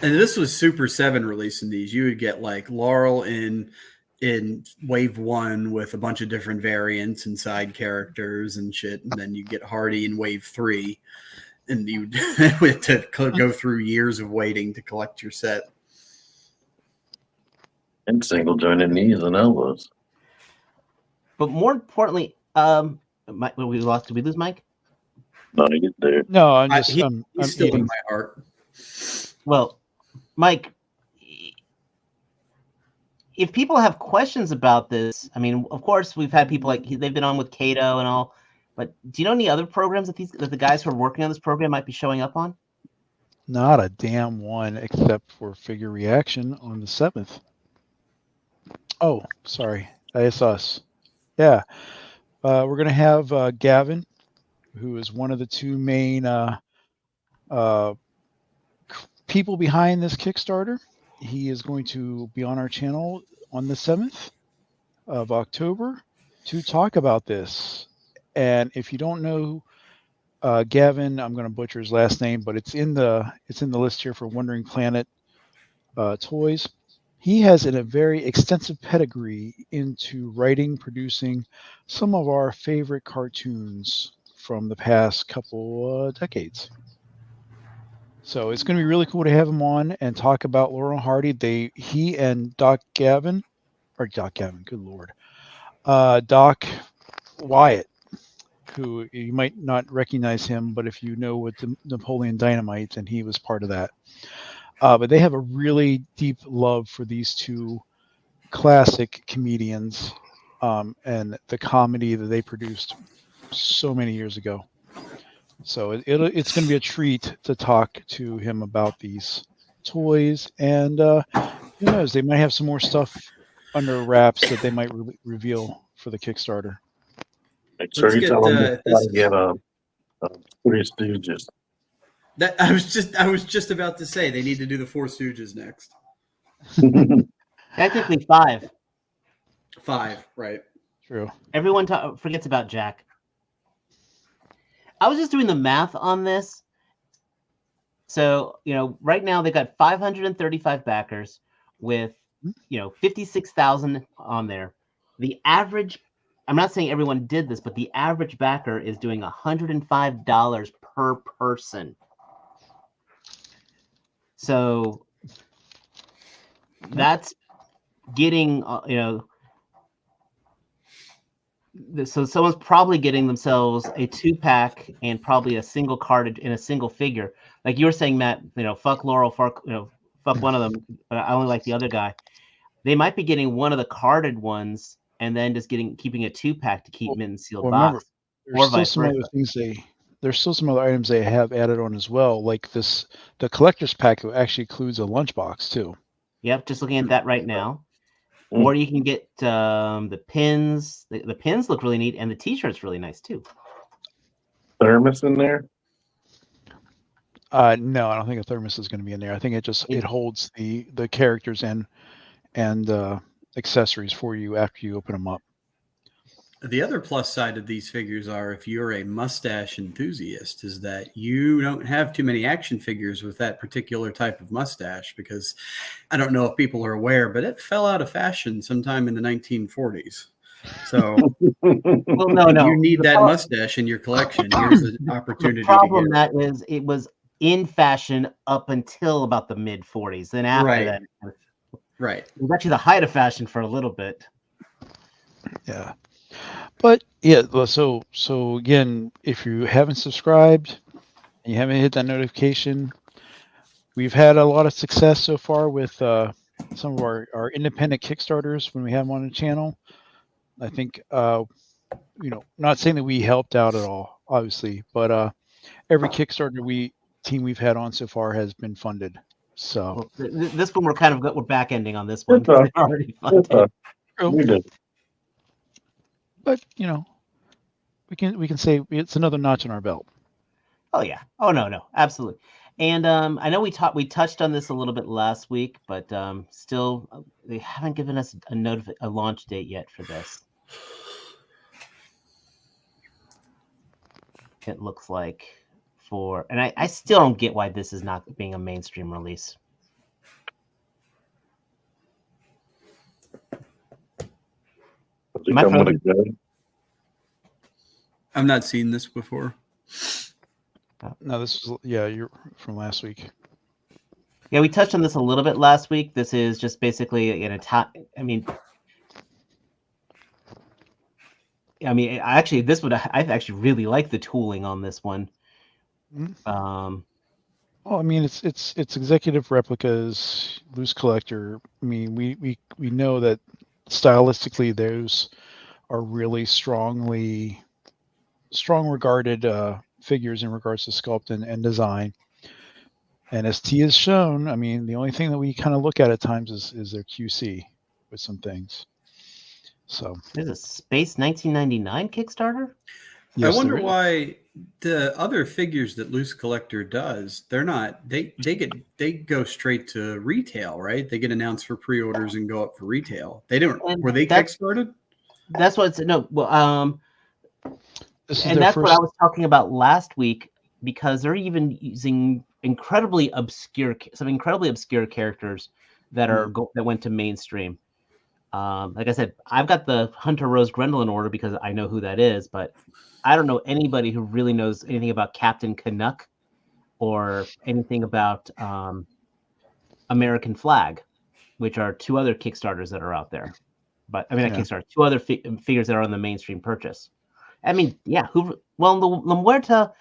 And this was Super 7 releasing these. You would get like Laurel in wave 1 with a bunch of different variants and side characters and shit. And then you get Hardy in wave 3. And you have to go through years of waiting to collect your set. And single jointed knees and elbows. But more importantly, did we lose Mike? No, he's there. No, I'm just he's I'm still eating. in my heart. Well, Mike, if people have questions about this, I mean, of course, we've had people they've been on with Cato and all, but do you know any other programs that the guys who are working on this program might be showing up on? Not a damn one, except for FigureAction on the 7th. Oh, sorry, it's us. Yeah, we're gonna have Gavin, who is one of the 2 main people behind this Kickstarter. He is going to be on our channel on the 7th of October to talk about this. And if you don't know Gavin, I'm going to butcher his last name, but it's in the list here for Wondering Planet Toys. He has a very extensive pedigree into writing, producing some of our favorite cartoons from the past couple decades. So it's going to be really cool to have him on and talk about Laurel and Hardy. He and Doc Wyatt, who you might not recognize him, but if you know what the Napoleon Dynamite, then he was part of that. But they have a really deep love for these two classic comedians and the comedy that they produced so many years ago. So it's going to be a treat to talk to him about these toys, and who knows, they might have some more stuff under wraps that they might reveal for the Kickstarter. Make sure Let's you get, tell them this to is- get a Three Stooges. That I was just about to say they need to do the Four Stooges next. Technically 5. 5, right? True. Everyone forgets about Jack. I was just doing the math on this. So, right now they got 535 backers with, 56,000 on there. The average, I'm not saying everyone did this, but the average backer is doing $105 per person. So that's getting, so someone's probably getting themselves a 2-pack and probably a single carded in a single figure. Like you were saying, Matt, fuck Laurel, fuck one of them. But I only like the other guy. They might be getting one of the carded ones and then just keeping a 2-pack to keep mint and sealed box. There's still some other things there's still some other items they have added on as well. Like the collector's pack actually includes a lunchbox too. Yep, just looking at that right now. Or you can get the pins. The pins look really neat, and the T-shirt's really nice too. Thermos in there? No, I don't think a thermos is going to be in there. I think it holds the characters and accessories for you after you open them up. The other plus side of these figures are, if you're a mustache enthusiast, is that you don't have too many action figures with that particular type of mustache, because I don't know if people are aware, but it fell out of fashion sometime in the 1940s. So well, no. You need that mustache in your collection. Here's an opportunity. The problem that is, it was in fashion up until about the mid 40s. Then after that, right, it was actually the height of fashion for a little bit. Yeah. But yeah, so again, if you haven't subscribed and you haven't hit that notification, we've had a lot of success so far with some of our independent Kickstarters when we have them on the channel. I think, not saying that we helped out at all, obviously, but every Kickstarter team we've had on so far has been funded. So this one we're back ending on this one. They're already funded. We did. But we can say it's another notch on our belt. Oh yeah. Oh no, absolutely. And I know we touched on this a little bit last week, but still they haven't given us a launch date yet for this. It looks like and I still don't get why this is not being a mainstream release. I've not seen this before. No, this is you're from last week. Yeah, we touched on this a little bit last week. This is just basically an attack. I actually really like the tooling on this one. Well, it's executive replicas, loose collector. We know that stylistically those are really strong regarded figures in regards to sculpt and design. And as T has shown, the only thing that we kind of look at times is their QC with some things. So there's a Space 1999 Kickstarter. Yes, I wonder why the other figures that Loose Collector does, they're not. They go straight to retail, right? They get announced for pre-orders and go up for retail. They don't. Were they kickstarted? That's what it's no. Well, and that's what I was talking about last week, because they're even using incredibly obscure characters that that went to mainstream. Like I said, I've got the Hunter Rose Grendel in order because I know who that is, but I don't know anybody who really knows anything about Captain Canuck or anything about American Flag, which are two other Kickstarters that are out there. But not Kickstarter, two other figures that are on the mainstream purchase. I mean, yeah. Well, La Muerta.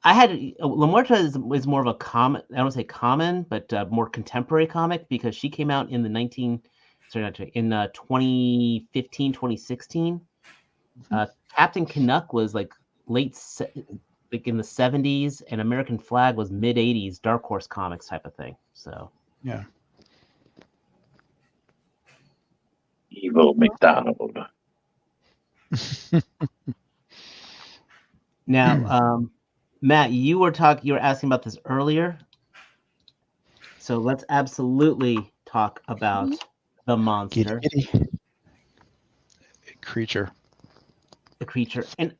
La Muerta is more of a common. I don't say common, but more contemporary comic because she came out in the 2015, 2016. Captain Canuck was like like in the 70s, and American Flag was mid 80s, Dark Horse Comics type of thing. So yeah. Evil McDonald. now, Matt, you were asking about this earlier. So let's absolutely talk about the monster, creature. the creature, and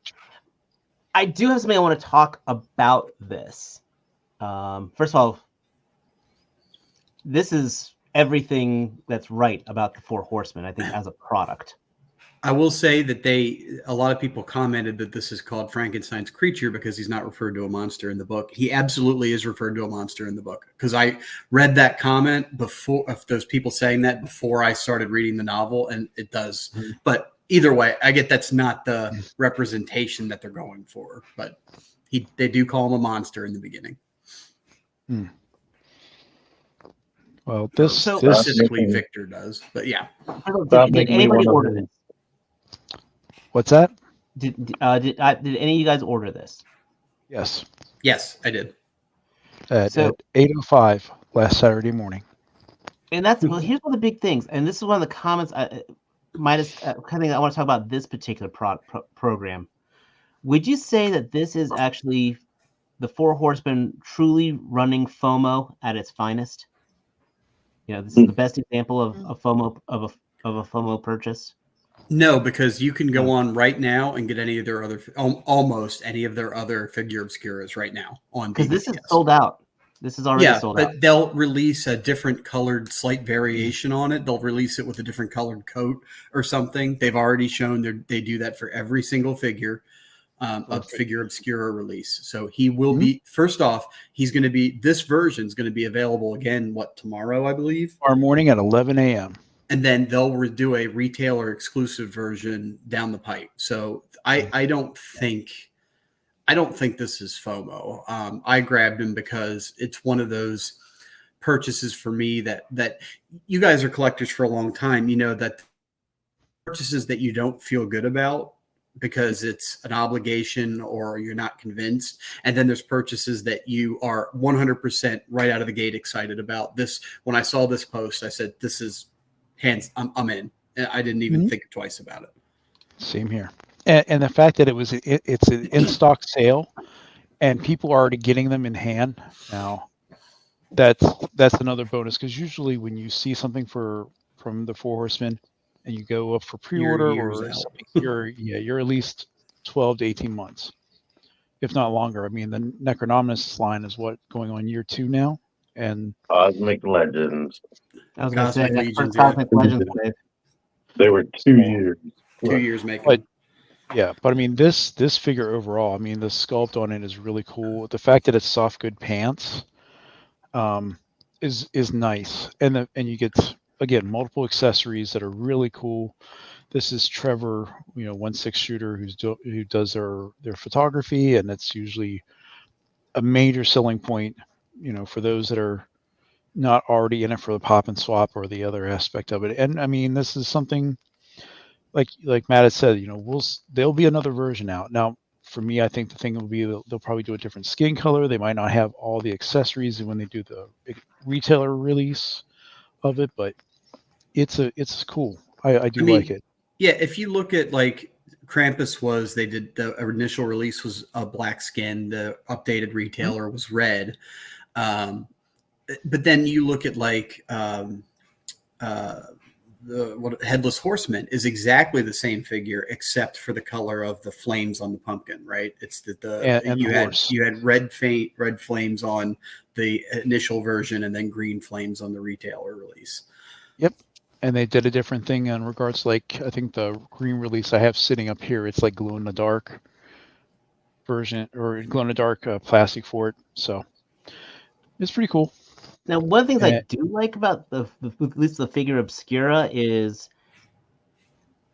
I do have something I want to talk about this. First of all, this is everything that's right about the Four Horsemen, I think, as a product. I will say that a lot of people commented that this is called Frankenstein's creature because he's not referred to a monster in the book. He absolutely is referred to a monster in the book, because I read that comment before, of those people saying that before I started reading the novel, and it does. Mm-hmm. But either way, I get that's not the representation that they're going for, but they do call him a monster in the beginning. Well, this specifically Victor does, but yeah. Did anybody order this? What's that? Did any of you guys order this? Yes. Yes, I did. At 8:05 last Saturday morning. And that's here's one of the big things, and this is one of the comments I want to talk about this particular program. Would you say that this is actually the Four Horsemen truly running FOMO at its finest? This is the best example of a FOMO of a FOMO purchase. No, because you can go on right now and get any of their other, almost any of their other figure obscuras right now on. Because this is sold out. This is already sold out. But they'll release a different colored, slight variation on it. They'll release it with a different colored coat or something. They've already shown they do that for every single figure. A figure obscura release. So he will be, first off, this version is going to be available again, tomorrow, I believe? Tomorrow morning at 11 a.m. And then they'll do a retailer exclusive version down the pipe. So I don't think this is FOMO. I grabbed him because it's one of those purchases for me that you guys are collectors for a long time. You know that purchases that you don't feel good about because it's an obligation or you're not convinced. And then there's purchases that you are 100% right out of the gate excited about. This, when I saw this post, I said, this is I'm in. And I didn't even think twice about it. Same here. And the fact that it's an in-stock sale and people are already getting them in hand now, that's another bonus, because usually when you see something from the Four Horsemen and you go up for pre-order or something, you're at least 12 to 18 months, if not longer. I mean, the Necronomicus line is going on year 2 now, and Cosmic Legends. I was going to say Cosmic Legends. They were 2 years. 2 years making. But I mean, this figure overall, I mean, the sculpt on it is really cool. The fact that it's soft good pants is nice, and you get, again, multiple accessories that are really cool. This is Trevor, 1/6 shooter who does their photography, and it's usually a major selling point, for those that are not already in it for the pop and swap or the other aspect of it. And I mean, this is something like Matt had said, there'll be another version out. Now, for me, I think the thing will be they'll probably do a different skin color. They might not have all the accessories when they do the big retailer release of it, but it's cool. I like it. Yeah, if you look at like Krampus they did the initial release was a black skin. The updated retailer was red. But then you look at like the Headless Horseman is exactly the same figure except for the color of the flames on the pumpkin, right? It's you had red flames on the initial version and then green flames on the retailer release. Yep. And they did a different thing in regards, like, I think the green release I have sitting up here, it's like glow in the dark version, or glow in the dark plastic for it. So it's pretty cool. Now, one of the things I do like about at least the figure obscura is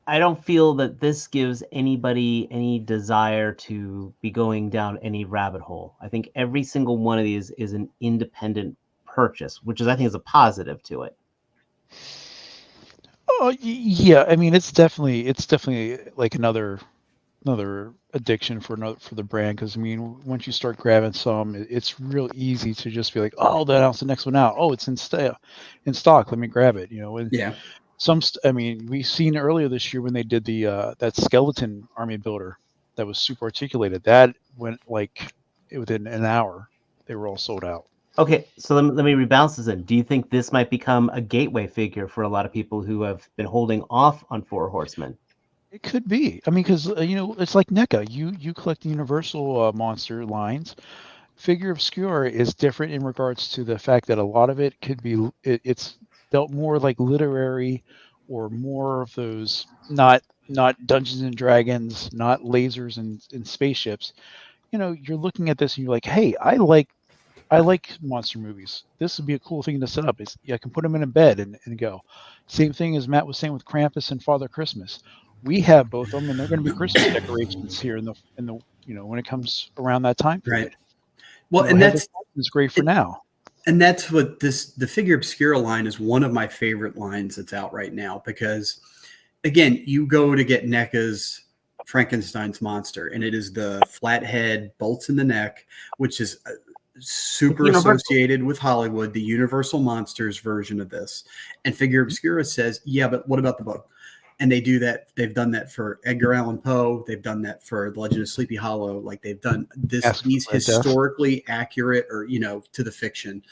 I don't feel that this gives anybody any desire to be going down any rabbit hole. I think every single one of these is an independent purchase, which is I think is a positive to it. Oh yeah, I mean it's definitely like another addiction for the brand, because I mean once you start grabbing some, it's real easy to just be like, oh, that's the next one out. Oh, it's in stock. Let me grab it. And Yeah. I mean, we've seen earlier this year when they did the that skeleton army builder that was super articulated. That went like within an hour, they were all sold out. Okay, so let me rebalance this in. Do you think this might become a gateway figure for a lot of people who have been holding off on Four Horsemen? It could be. I mean, because it's like NECA. You collect the Universal monster lines. Figure Obscura is different in regards to the fact that a lot of it could be it's dealt more like literary, or more of those not Dungeons and Dragons, not lasers and spaceships. You're looking at this and you're like, hey, I like monster movies. This would be a cool thing to set up. I can put them in a bed and go. Same thing as Matt was saying with Krampus and Father Christmas. We have both of them, and they're going to be Christmas decorations here in the when it comes around that time period. Right. Well, and that's great for now. And that's what the Figure Obscura line is, one of my favorite lines that's out right now, because again, you go to get NECA's Frankenstein's monster, and it is the flat head, bolts in the neck, which is super associated with Hollywood, the Universal Monsters version of this. And Figure Obscura says, yeah, but what about the book? And they do that. They've done that for Edgar Allan Poe. They've done that for The Legend of Sleepy Hollow. Like, they've done these historically accurate, or to the fiction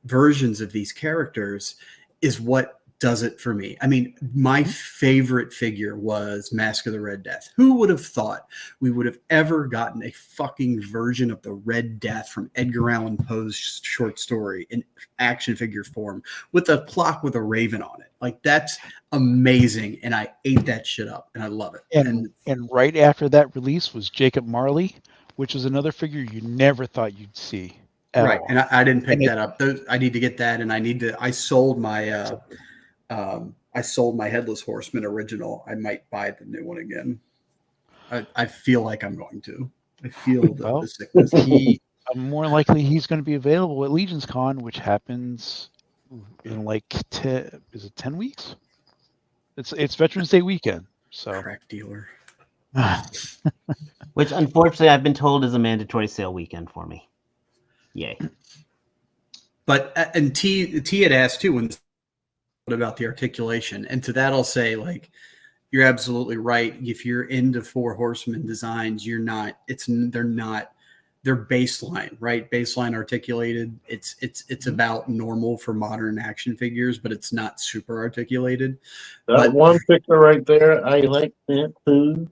versions of these characters is what does it for me. I mean, my favorite figure was Mask of the Red Death. Who would have thought we would have ever gotten a fucking version of the Red Death from Edgar Allan Poe's short story in action figure form with a clock with a raven on it? Like, that's amazing. And I ate that shit up and I love it. And right after that release was Jacob Marley, which was another figure you never thought you'd see. Right. All. And I didn't pick that up. I need to get that. And I sold my, I sold my Headless Horseman original. I might buy the new one again. I feel like I'm going to. I feel the sickness. More likely he's going to be available at Legion's Con, which happens in like 10 weeks? It's Veterans Day weekend. So crack dealer. Which unfortunately I've been told is a mandatory sale weekend for me. Yay. But and T had asked too what about the articulation, and to that I'll say, like, you're absolutely right. If you're into Four Horsemen designs, they're baseline, right? Baseline articulated. It's about normal for modern action figures, but it's not super articulated. That one picture right there, I like that too.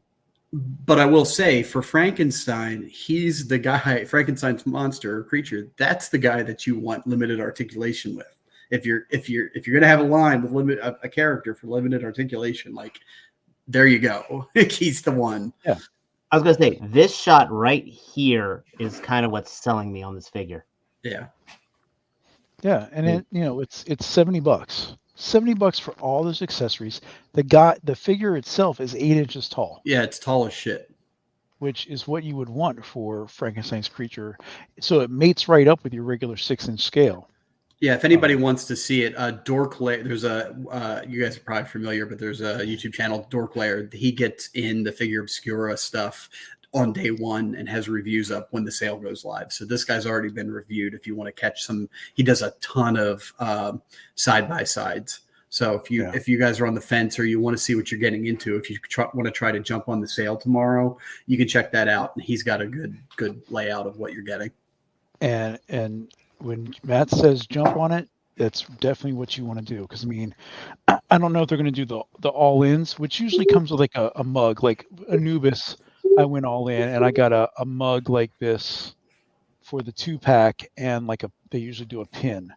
But I will say, for Frankenstein, he's the guy, Frankenstein's monster or creature, that's the guy that you want limited articulation with. If you're gonna have a line with a character for limited articulation, like, there you go. He's the one. Yeah. I was gonna say, this shot right here is kind of what's selling me on this figure. Yeah. Yeah, and it's $70. $70 for all those accessories. The figure itself is 8 inches tall. Yeah, it's tall as shit. Which is what you would want for Frankenstein's creature. So it mates right up with your regular 6-inch scale. Yeah, if anybody wants to see it, Dork Lair, there's you guys are probably familiar, but there's a YouTube channel, Dork Lair. He gets in the Figure Obscura stuff on day one and has reviews up when the sale goes live. So this guy's already been reviewed. If you want to catch some, he does a ton of side-by-sides. So if you guys are on the fence or you want to see what you're getting into, if you want to try to jump on the sale tomorrow, you can check that out. And he's got a good layout of what you're getting. And when Matt says jump on it, that's definitely what you want to do. Because, I mean, I don't know if they're going to do the all-ins, which usually comes with like a mug. Like Anubis, I went all in, and I got a mug like this for the 2-pack, and they usually do a pin.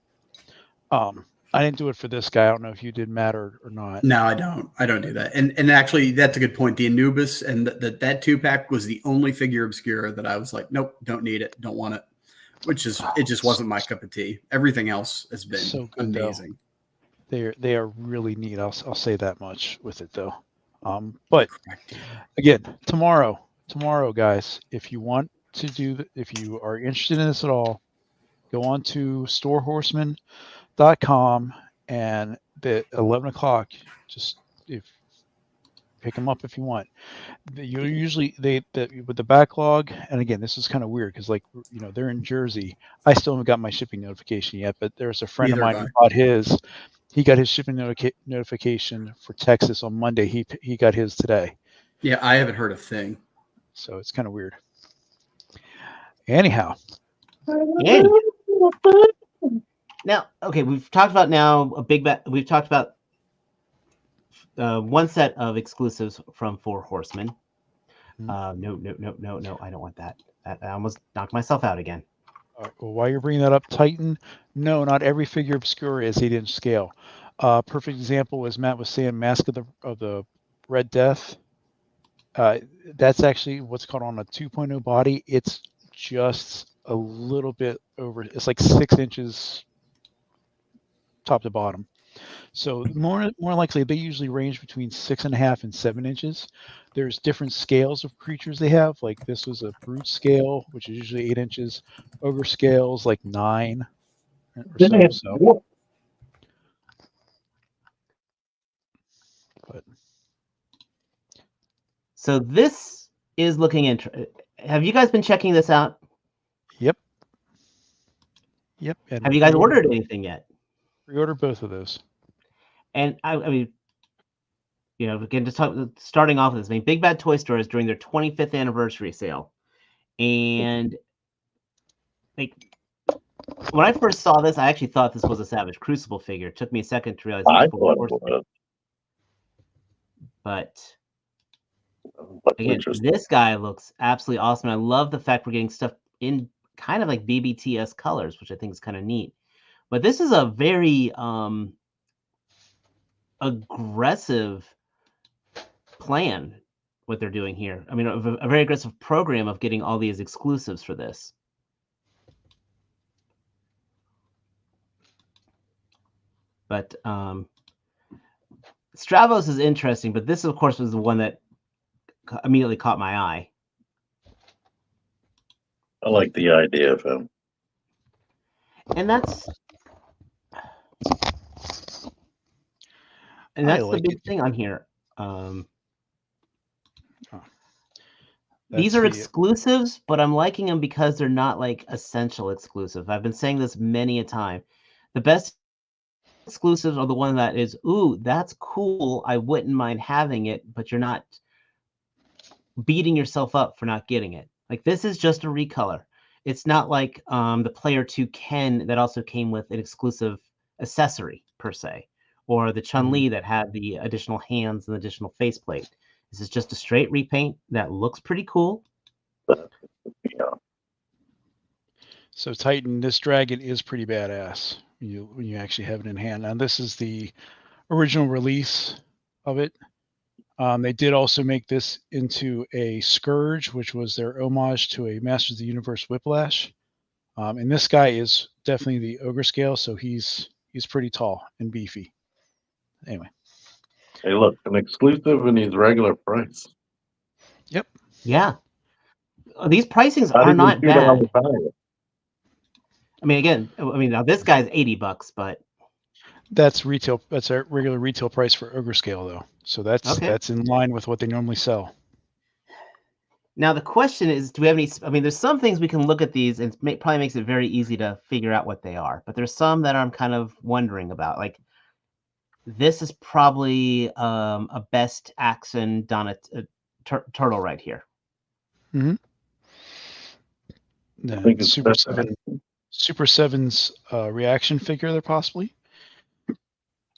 I didn't do it for this guy. I don't know if you did, Matt, or not. No, I don't. I don't do that. And actually, that's a good point. The Anubis and that 2-pack was the only Figure Obscura that I was like, nope, don't need it, don't want it. It just wasn't my cup of tea. Everything else has been so good, amazing. They are really neat. I'll say that much with it though. But again, tomorrow, guys, if you want to if you are interested in this at all, go on to storehorseman.com and at 11 o'clock, just pick them up if you want. You usually with the backlog, and again, this is kind of weird because they're in Jersey. I still haven't got my shipping notification yet, but there's a friend of mine who bought his. He got his shipping notification for Texas on Monday. He got his today. Yeah, I haven't heard a thing. So it's kind of weird. Anyhow. Now, okay, we've talked about we've talked about one set of exclusives from Four Horsemen. No, I don't want that. I almost knocked myself out again. All right, well, while you're bringing that up, Titan, no, not every figure obscura is 8-inch scale. Perfect example, as Matt was saying, Mask of the Red Death. That's actually what's called on a 2.0 body. It's just a little bit over. It's like 6 inches top to bottom. So more likely, they usually range between 6.5 and 7 inches. There's different scales of creatures they have. Like this was a brute scale, which is usually 8 inches. Ogre scales like 9 or so. So this is looking interesting. Have you guys been checking this out? Yep. And have you guys ordered anything yet? Pre-order both of those. And I mean, again, starting off with this, Big Bad Toy Store is during their 25th anniversary sale, and when I first saw this, I actually thought this was a Savage Crucible figure. It took me a second to realize it was But again, this guy looks absolutely awesome. I love the fact we're getting stuff in kind of like BBTS colors, which I think is kind of neat. But this is a very aggressive plan, what they're doing here. I mean, a very aggressive program of getting all these exclusives for this. But Stravos is interesting, but this, of course, was the one that immediately caught my eye. I like the idea of him. And that's the big thing on here. These are exclusives, but I'm liking them because they're not like essential exclusive. I've been saying this many a time. The best exclusives are the one that is, ooh, that's cool. I wouldn't mind having it, but you're not beating yourself up for not getting it. Like this is just a recolor. It's not like the Player 2 Ken that also came with an exclusive accessory per se, or the Chun-Li that had the additional hands and additional faceplate. This is just a straight repaint that looks pretty cool. Yeah. So Titan, this dragon is pretty badass when you actually have it in hand. And this is the original release of it. They did also make this into a Scourge, which was their homage to a Masters of the Universe Whiplash. And this guy is definitely the ogre scale, so he's pretty tall and beefy. Anyway. Hey, look, an exclusive and he's regular price. Yep. Yeah. These pricings are not bad. I mean, again, now this guy's $80, but that's retail. That's a regular retail price for ogre scale, though. So that's in line with what they normally sell. Now the question is, do we have any? I mean, there's some things we can look at these, and probably makes it very easy to figure out what they are. But there's some that I'm kind of wondering about. Like this is probably a best accent turtle right here. Mm-hmm. I think it's Super 7's reaction figure there possibly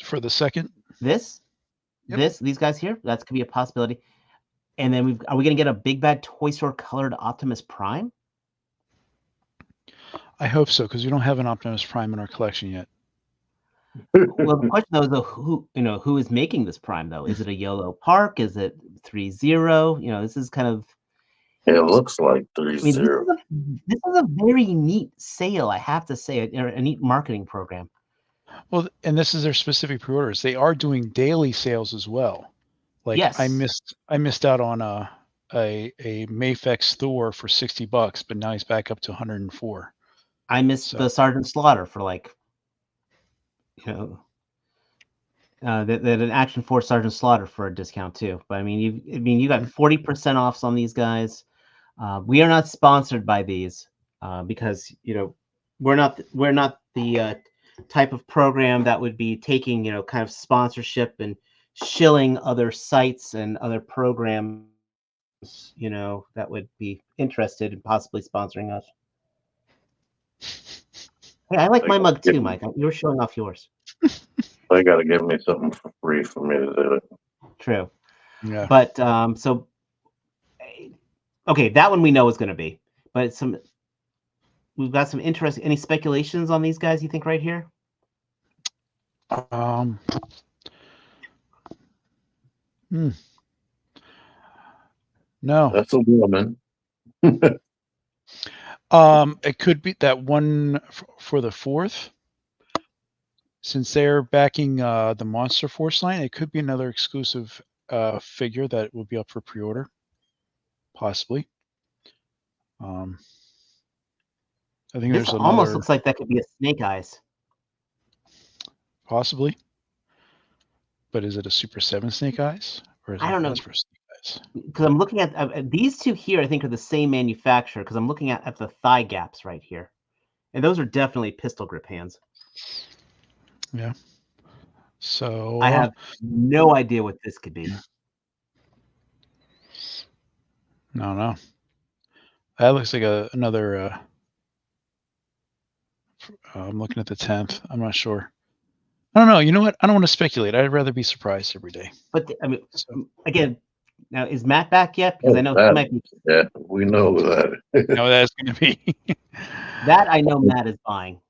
for the second. These guys here, that's could be a possibility. And then are we going to get a Big Bad Toy Store colored Optimus Prime? I hope so, because we don't have an Optimus Prime in our collection yet. Well, the question though is who is making this Prime though? Is it a Yolo Park? Is it 3-0? This is kind of. It looks like 3-0. This is a very neat sale, I have to say, a neat marketing program. Well, and this is their specific pre-orders. They are doing daily sales as well. Like Yes. I missed out on a Mafex Thor for $60, but now he's back up to 104. I missed the Sergeant Slaughter for like, that an Action Force Sergeant Slaughter for a discount too. But I mean, you got 40% offs on these guys. We are not sponsored by these because we're not the type of program that would be taking kind of sponsorship and shilling other sites and other programs that would be interested in possibly sponsoring us. Hey, I like my mug too, Mike. You were showing off yours. They got to give me something for free for me to do it. True. Yeah. But okay, that one we know is going to be. But we've got some interest. Any speculations on these guys? You think right here? No. That's a woman. It could be that one for the 4th. Since they're backing the Monster Force line, it could be another exclusive figure that will be up for pre-order, possibly. I think this there's almost looks like that could be a Snake Eyes. Possibly. But is it a Super 7 Snake Eyes? Or is I don't know. For Snake Eyes? Because I'm looking at these two here, I think are the same manufacturer, because I'm looking at the thigh gaps right here. And those are definitely pistol grip hands. Yeah. So I have no idea what this could be. No. That looks like another. I'm looking at the 10th. I'm not sure. I don't know. You know what? I don't want to speculate. I'd rather be surprised every day. But I mean, again, now is Matt back yet? Because I know he might be. Yeah, we know that. No, that's going to be. That I know Matt is buying.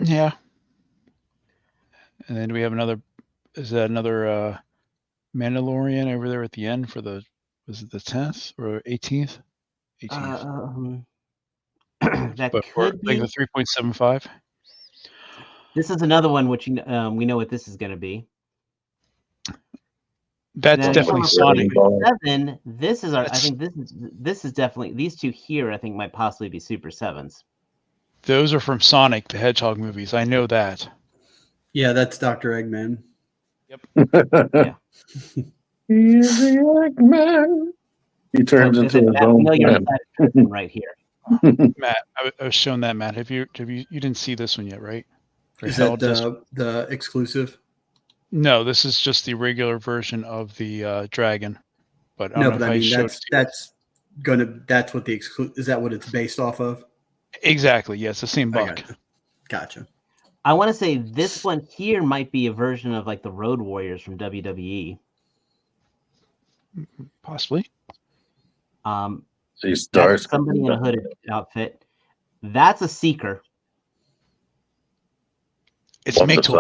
Yeah. And then do we have another? Is that another Mandalorian over there at the end for the? Was it the 10th or 18th? 18th. That could be like the 3.75. This is another one which we know what this is going to be. That's now, definitely Sonic. 7, this is our. I think this is definitely these two here. I think might possibly be Super 7s. Those are from Sonic the Hedgehog movies. I know that. Yeah, that's Dr. Eggman. Yep. Yeah. He's the Eggman. He turns into his own man. Right here. Matt, I was showing that. Matt, you didn't see this one yet, right? Is that the exclusive? No, this is just the regular version of the dragon. But I mean that's what the exclusive is. That what it's based off of? Exactly. Yes, the same buck. Gotcha. I want to say this one here might be a version of like the Road Warriors from WWE. Possibly. See, Stars. Somebody in a hooded outfit. That's a Seeker. It's make to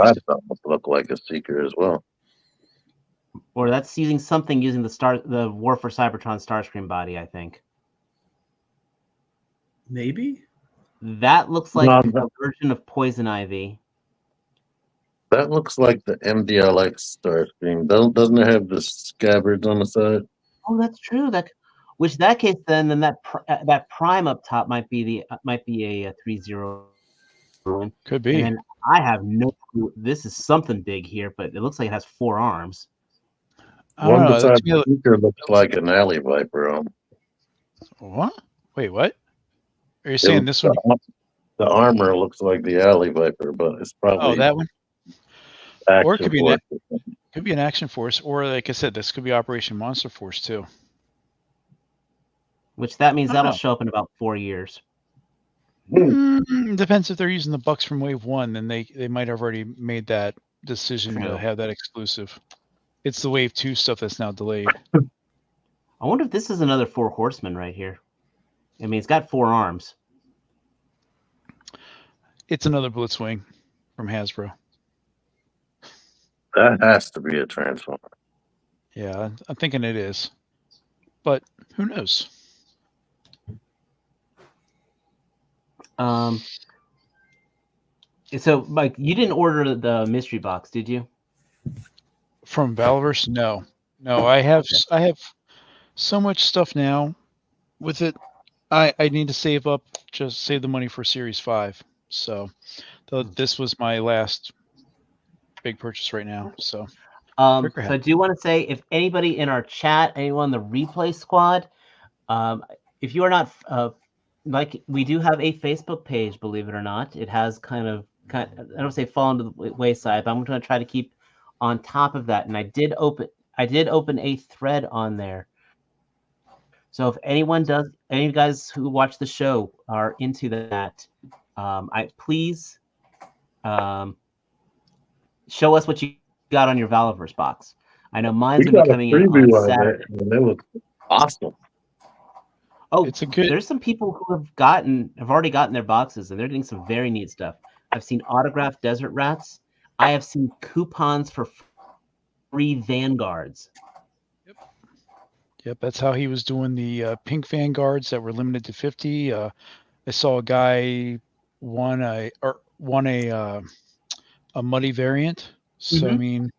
look like a Seeker as well. Or that's using the War for Cybertron Starscream body, I think. Maybe. That looks like a version of Poison Ivy. That looks like the MDLX Starscream. Doesn't it have the scabbards on the side? Oh, that's true. That case then that Prime up top might be a 3-0 one. Could be. And I have no clue. This is something big here, but it looks like it has 4 arms. One beside the Seeker looks like an alley viper. What? Wait, what? Are you saying this one? The armor looks like the alley viper, but it's probably that one. Or it could be an Action Force, or like I said, this could be Operation Monster Force too. Which that means that'll show up in about 4 years. Depends if they're using the bucks from Wave 1, then they might have already made that decision to have that exclusive. It's the Wave 2 stuff that's now delayed. I wonder if this is another 4 Horsemen right here. I mean, it's got 4 arms. It's another Blitzwing from Hasbro. That has to be a Transformer. Yeah, I'm thinking it is. But who knows? So, Mike, you didn't order the mystery box, did you? From Valverse, no. I have so much stuff now with it. I need to save up, just save the money for Series 5. So this was my last big purchase right now. So So I do want to say, if anybody in our chat, anyone in the replay squad, if you are not like, we do have a Facebook page, believe it or not. It has kind of I don't say fallen to the wayside, but I'm going to try to keep on top of that. And I did open a thread on there. So if any of you guys who watch the show are into that, please show us what you got on your Valverse box. I know mine's We going to got be a coming in preview on on Saturday. that, and it was awesome. Oh, It's there's some people who have already gotten their boxes, and they're getting some very neat stuff. I've seen autographed desert rats. I have seen coupons for free Vanguards. Yep, that's how he was doing the pink Vanguards that were limited to 50. I saw a guy won a muddy variant. So I mean,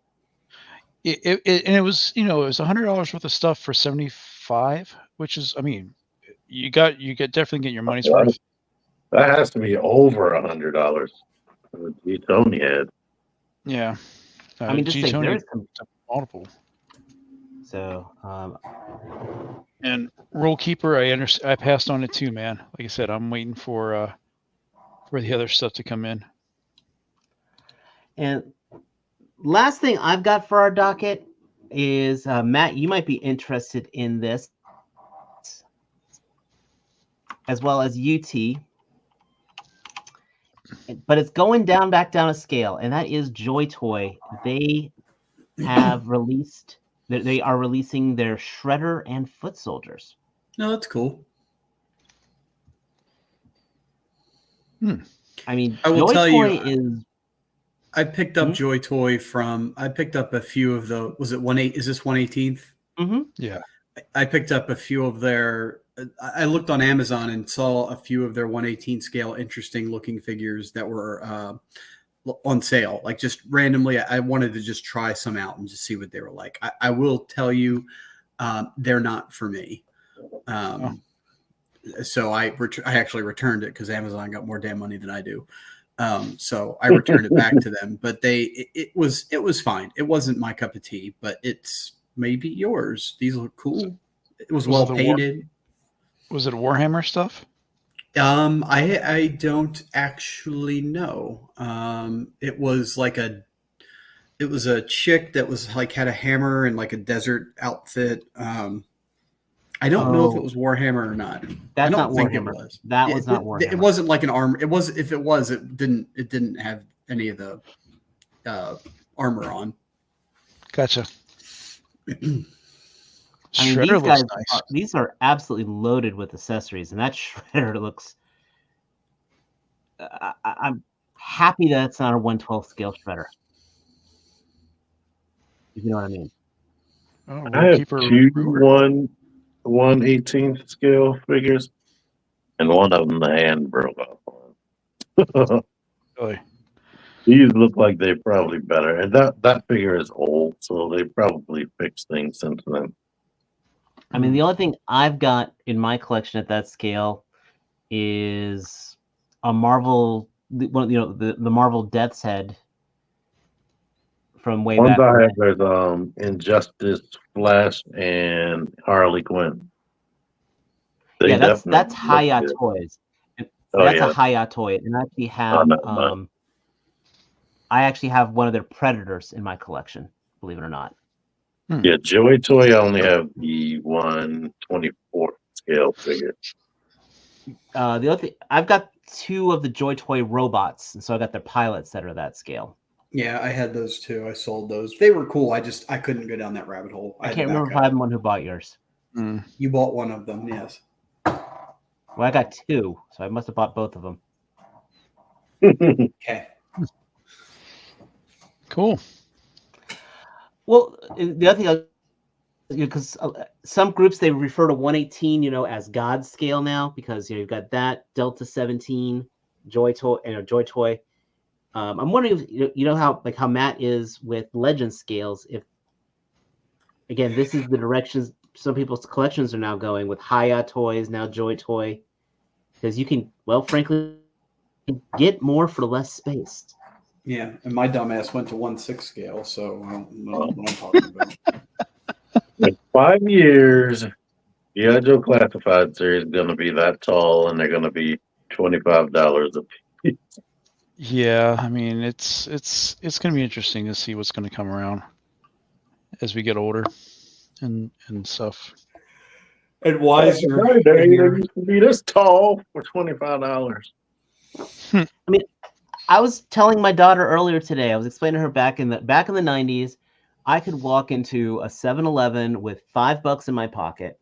it was it was $100 worth of stuff for 75, which is, I mean, you definitely get your money's worth. That has to be over $100. Tony had. Yeah. I mean, just say there's multiple. So, and Rule Keeper, I passed on it too, man. Like I said, I'm waiting for the other stuff to come in. And last thing I've got for our docket is Matt. You might be interested in this, as well as UT. But it's going back down a scale, and that is Joy Toy. They have released. They are releasing their Shredder and Foot Soldiers. No, that's cool. I mean, I will tell Toy you, I picked up Joy Toy I picked up a few of the. Was it 18? Is this 1/18th? Mm-hmm. Yeah. I picked up a few of their. I looked on Amazon and saw a few of their 1/18 scale interesting looking figures that were on sale. Like, just randomly, I wanted to just try some out and just see what they were like. I will tell you, they're not for me. So I actually returned it because Amazon got more damn money than I do. So I returned it back to them, but it was fine. It wasn't my cup of tea, but it's maybe yours. These look cool. It was well painted. Was it Warhammer stuff? I don't actually know. It was a chick that was like had a hammer and like a desert outfit. I don't know if it was Warhammer or not. That's not Warhammer. It was. That was not Warhammer. It wasn't like an armor. It was. If it was, it didn't have any of the armor on. Gotcha. I mean, these guys, these are absolutely loaded with accessories, and that Shredder looks. I'm happy that it's not a 1/12 scale Shredder. If you know what I mean. I have two 1/18 scale figures, and one of them the hand broke off. Really? These look like they're probably better, and that figure is old, so they probably fixed things since then. I mean, the only thing I've got in my collection at that scale is a Marvel, the Marvel Death's Head from way back. Ones I have, there's Injustice, Flash, and Harley Quinn. Yeah, that's Hayat Toys. That's a Hayat toy, and I actually have I actually have one of their Predators in my collection, believe it or not. Yeah, Joy Toy, I only have the 1/24 scale figure. The other thing, I've got two of the Joy Toy robots, and so I got their pilots that are that scale. Yeah, I had those too. I sold those. They were cool. I couldn't go down that rabbit hole. I can't remember if I'm the one who bought yours. You bought one of them, yes. Well, I got two, so I must have bought both of them. Okay. Cool. Well, the other thing, because some groups, they refer to 1/18, as God's scale now, because you've got that Delta 17 Joy Toy, I'm wondering if you know how Matt is with legend scales. If again, this is the directions some people's collections are now going with Hiya toys, now Joy Toy, because you can, well, frankly, get more for less space. Yeah, and my dumbass went to 1/6 scale, so I don't know what I'm talking about. In 5 years, G.I. Joe Classified series is going to be that tall, and they're going to be $25 a piece. Yeah, I mean it's going to be interesting to see what's going to come around as we get older and stuff. And wiser. My day, they used to be this tall for $25. I mean, I was telling my daughter earlier today, I was explaining to her back in the 90s, I could walk into a 7-Eleven with $5 in my pocket,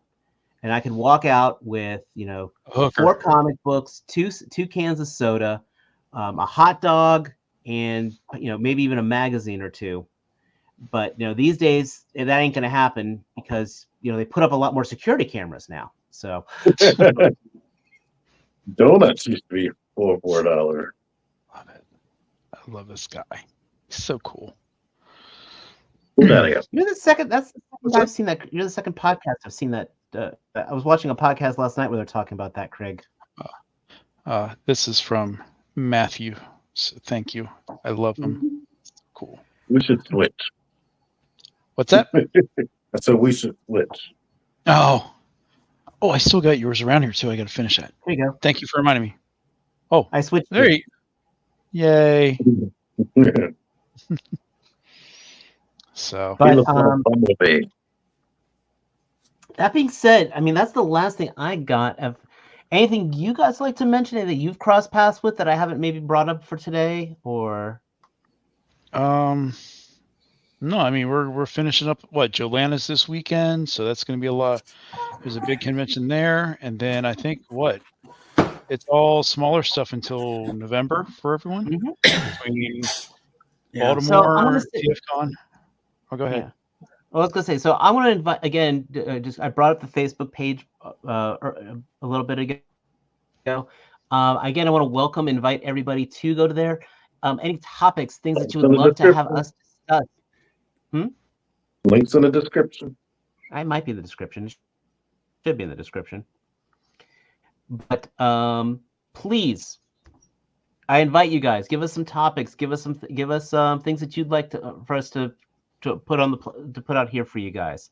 and I could walk out with, you know, Hooker. 4 comic books, two cans of soda, a hot dog, and, you know, maybe even a magazine or two. But, you know, these days that ain't going to happen because, you know, they put up a lot more security cameras now. So Donuts used to be $4. Love it. I love this guy. He's so cool. you're the second. That's the second I've seen that. You're the second podcast I've seen that. I was watching a podcast last night where they're talking about that, Craig. This is from Matthew. So thank you. I love him. Cool. We should switch. What's that? I said we should switch. Oh, I still got yours around here too. I got to finish that. There you go. Thank you for reminding me. Oh, I switched. there you. Yay! So, But Bumblebee. that being said, I mean that's the last thing I got. Of anything you guys like to mention that you've crossed paths with that I haven't maybe brought up for today, or no, I mean we're finishing up Jolanna's this weekend, so that's going to be a lot. There's a big convention there, and then I think it's all smaller stuff until November for everyone. Between Baltimore, TFCon. Oh, go ahead. Yeah. Well, I was gonna say. So I want to invite again. I brought up the Facebook page a little bit ago. Again, I want to invite everybody to go to there. Any topics, things that you would love to have us discuss. Links in the description. I might be in the description. It should be in the description. But please, I invite you guys. Give us some topics. Give us things that you'd like for us to put out here for you guys.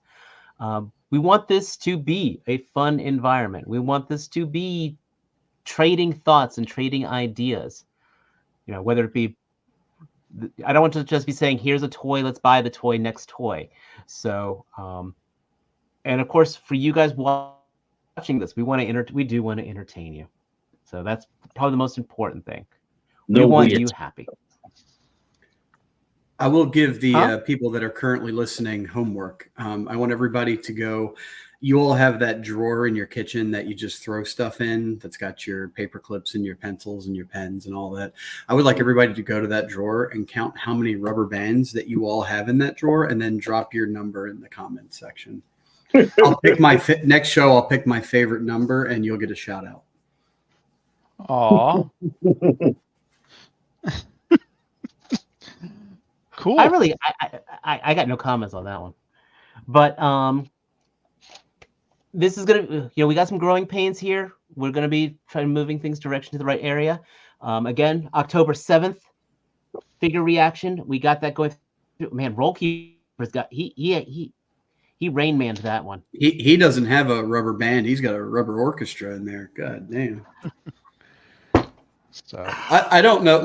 We want this to be a fun environment. We want this to be trading thoughts and trading ideas. You know, whether it be, I don't want to just be saying, here's a toy, let's buy the toy, next toy. So, and of course, for you guys watching this, we do want to entertain you. So that's probably the most important thing. We want you happy. I will give the people that are currently listening homework. I want everybody to go. You all have that drawer in your kitchen that you just throw stuff in that's got your paper clips and your pencils and your pens and all that. I would like everybody to go to that drawer and count how many rubber bands that you all have in that drawer and then drop your number in the comments section. I'll pick my next show. I'll pick my favorite number and you'll get a shout out. Aw. Cool. I got no comments on that one, but this is gonna, we got some growing pains here. We're gonna be trying moving things direction to the right area. Again, October 7th, FigureAction. We got that going through. Man, Rollkeeper's got he Rain Man'd that one. He doesn't have a rubber band. He's got a rubber orchestra in there. God damn. So I don't know.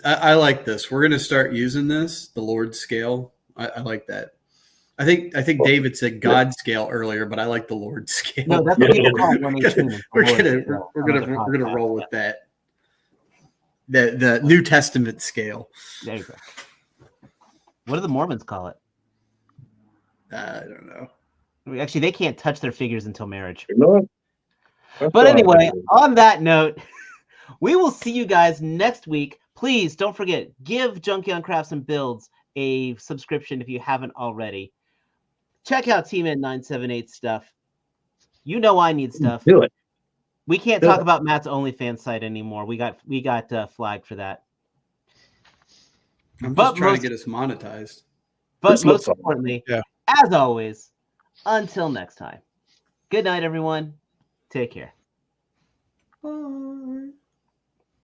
I like this. We're gonna start using this, the Lord scale. I like that. I think David said God scale earlier, but I like the Lord scale. No, that's what people call 118. We're gonna roll with that. The New Testament scale. There you go. What do the Mormons call it? I don't know. Actually, they can't touch their figures until marriage. You know what? But anyway, on that note, we will see you guys next week. Please don't forget, give Junkion Crafts and Builds a subscription if you haven't already. Check out T-Man 978 stuff. You know I need stuff. Do it. We can't talk about Matt's OnlyFans site anymore. We got flagged for that. I'm But just trying most- to get us monetized. But This most looks- importantly, Yeah. as always, until next time. Good night, everyone. Take care. Bye.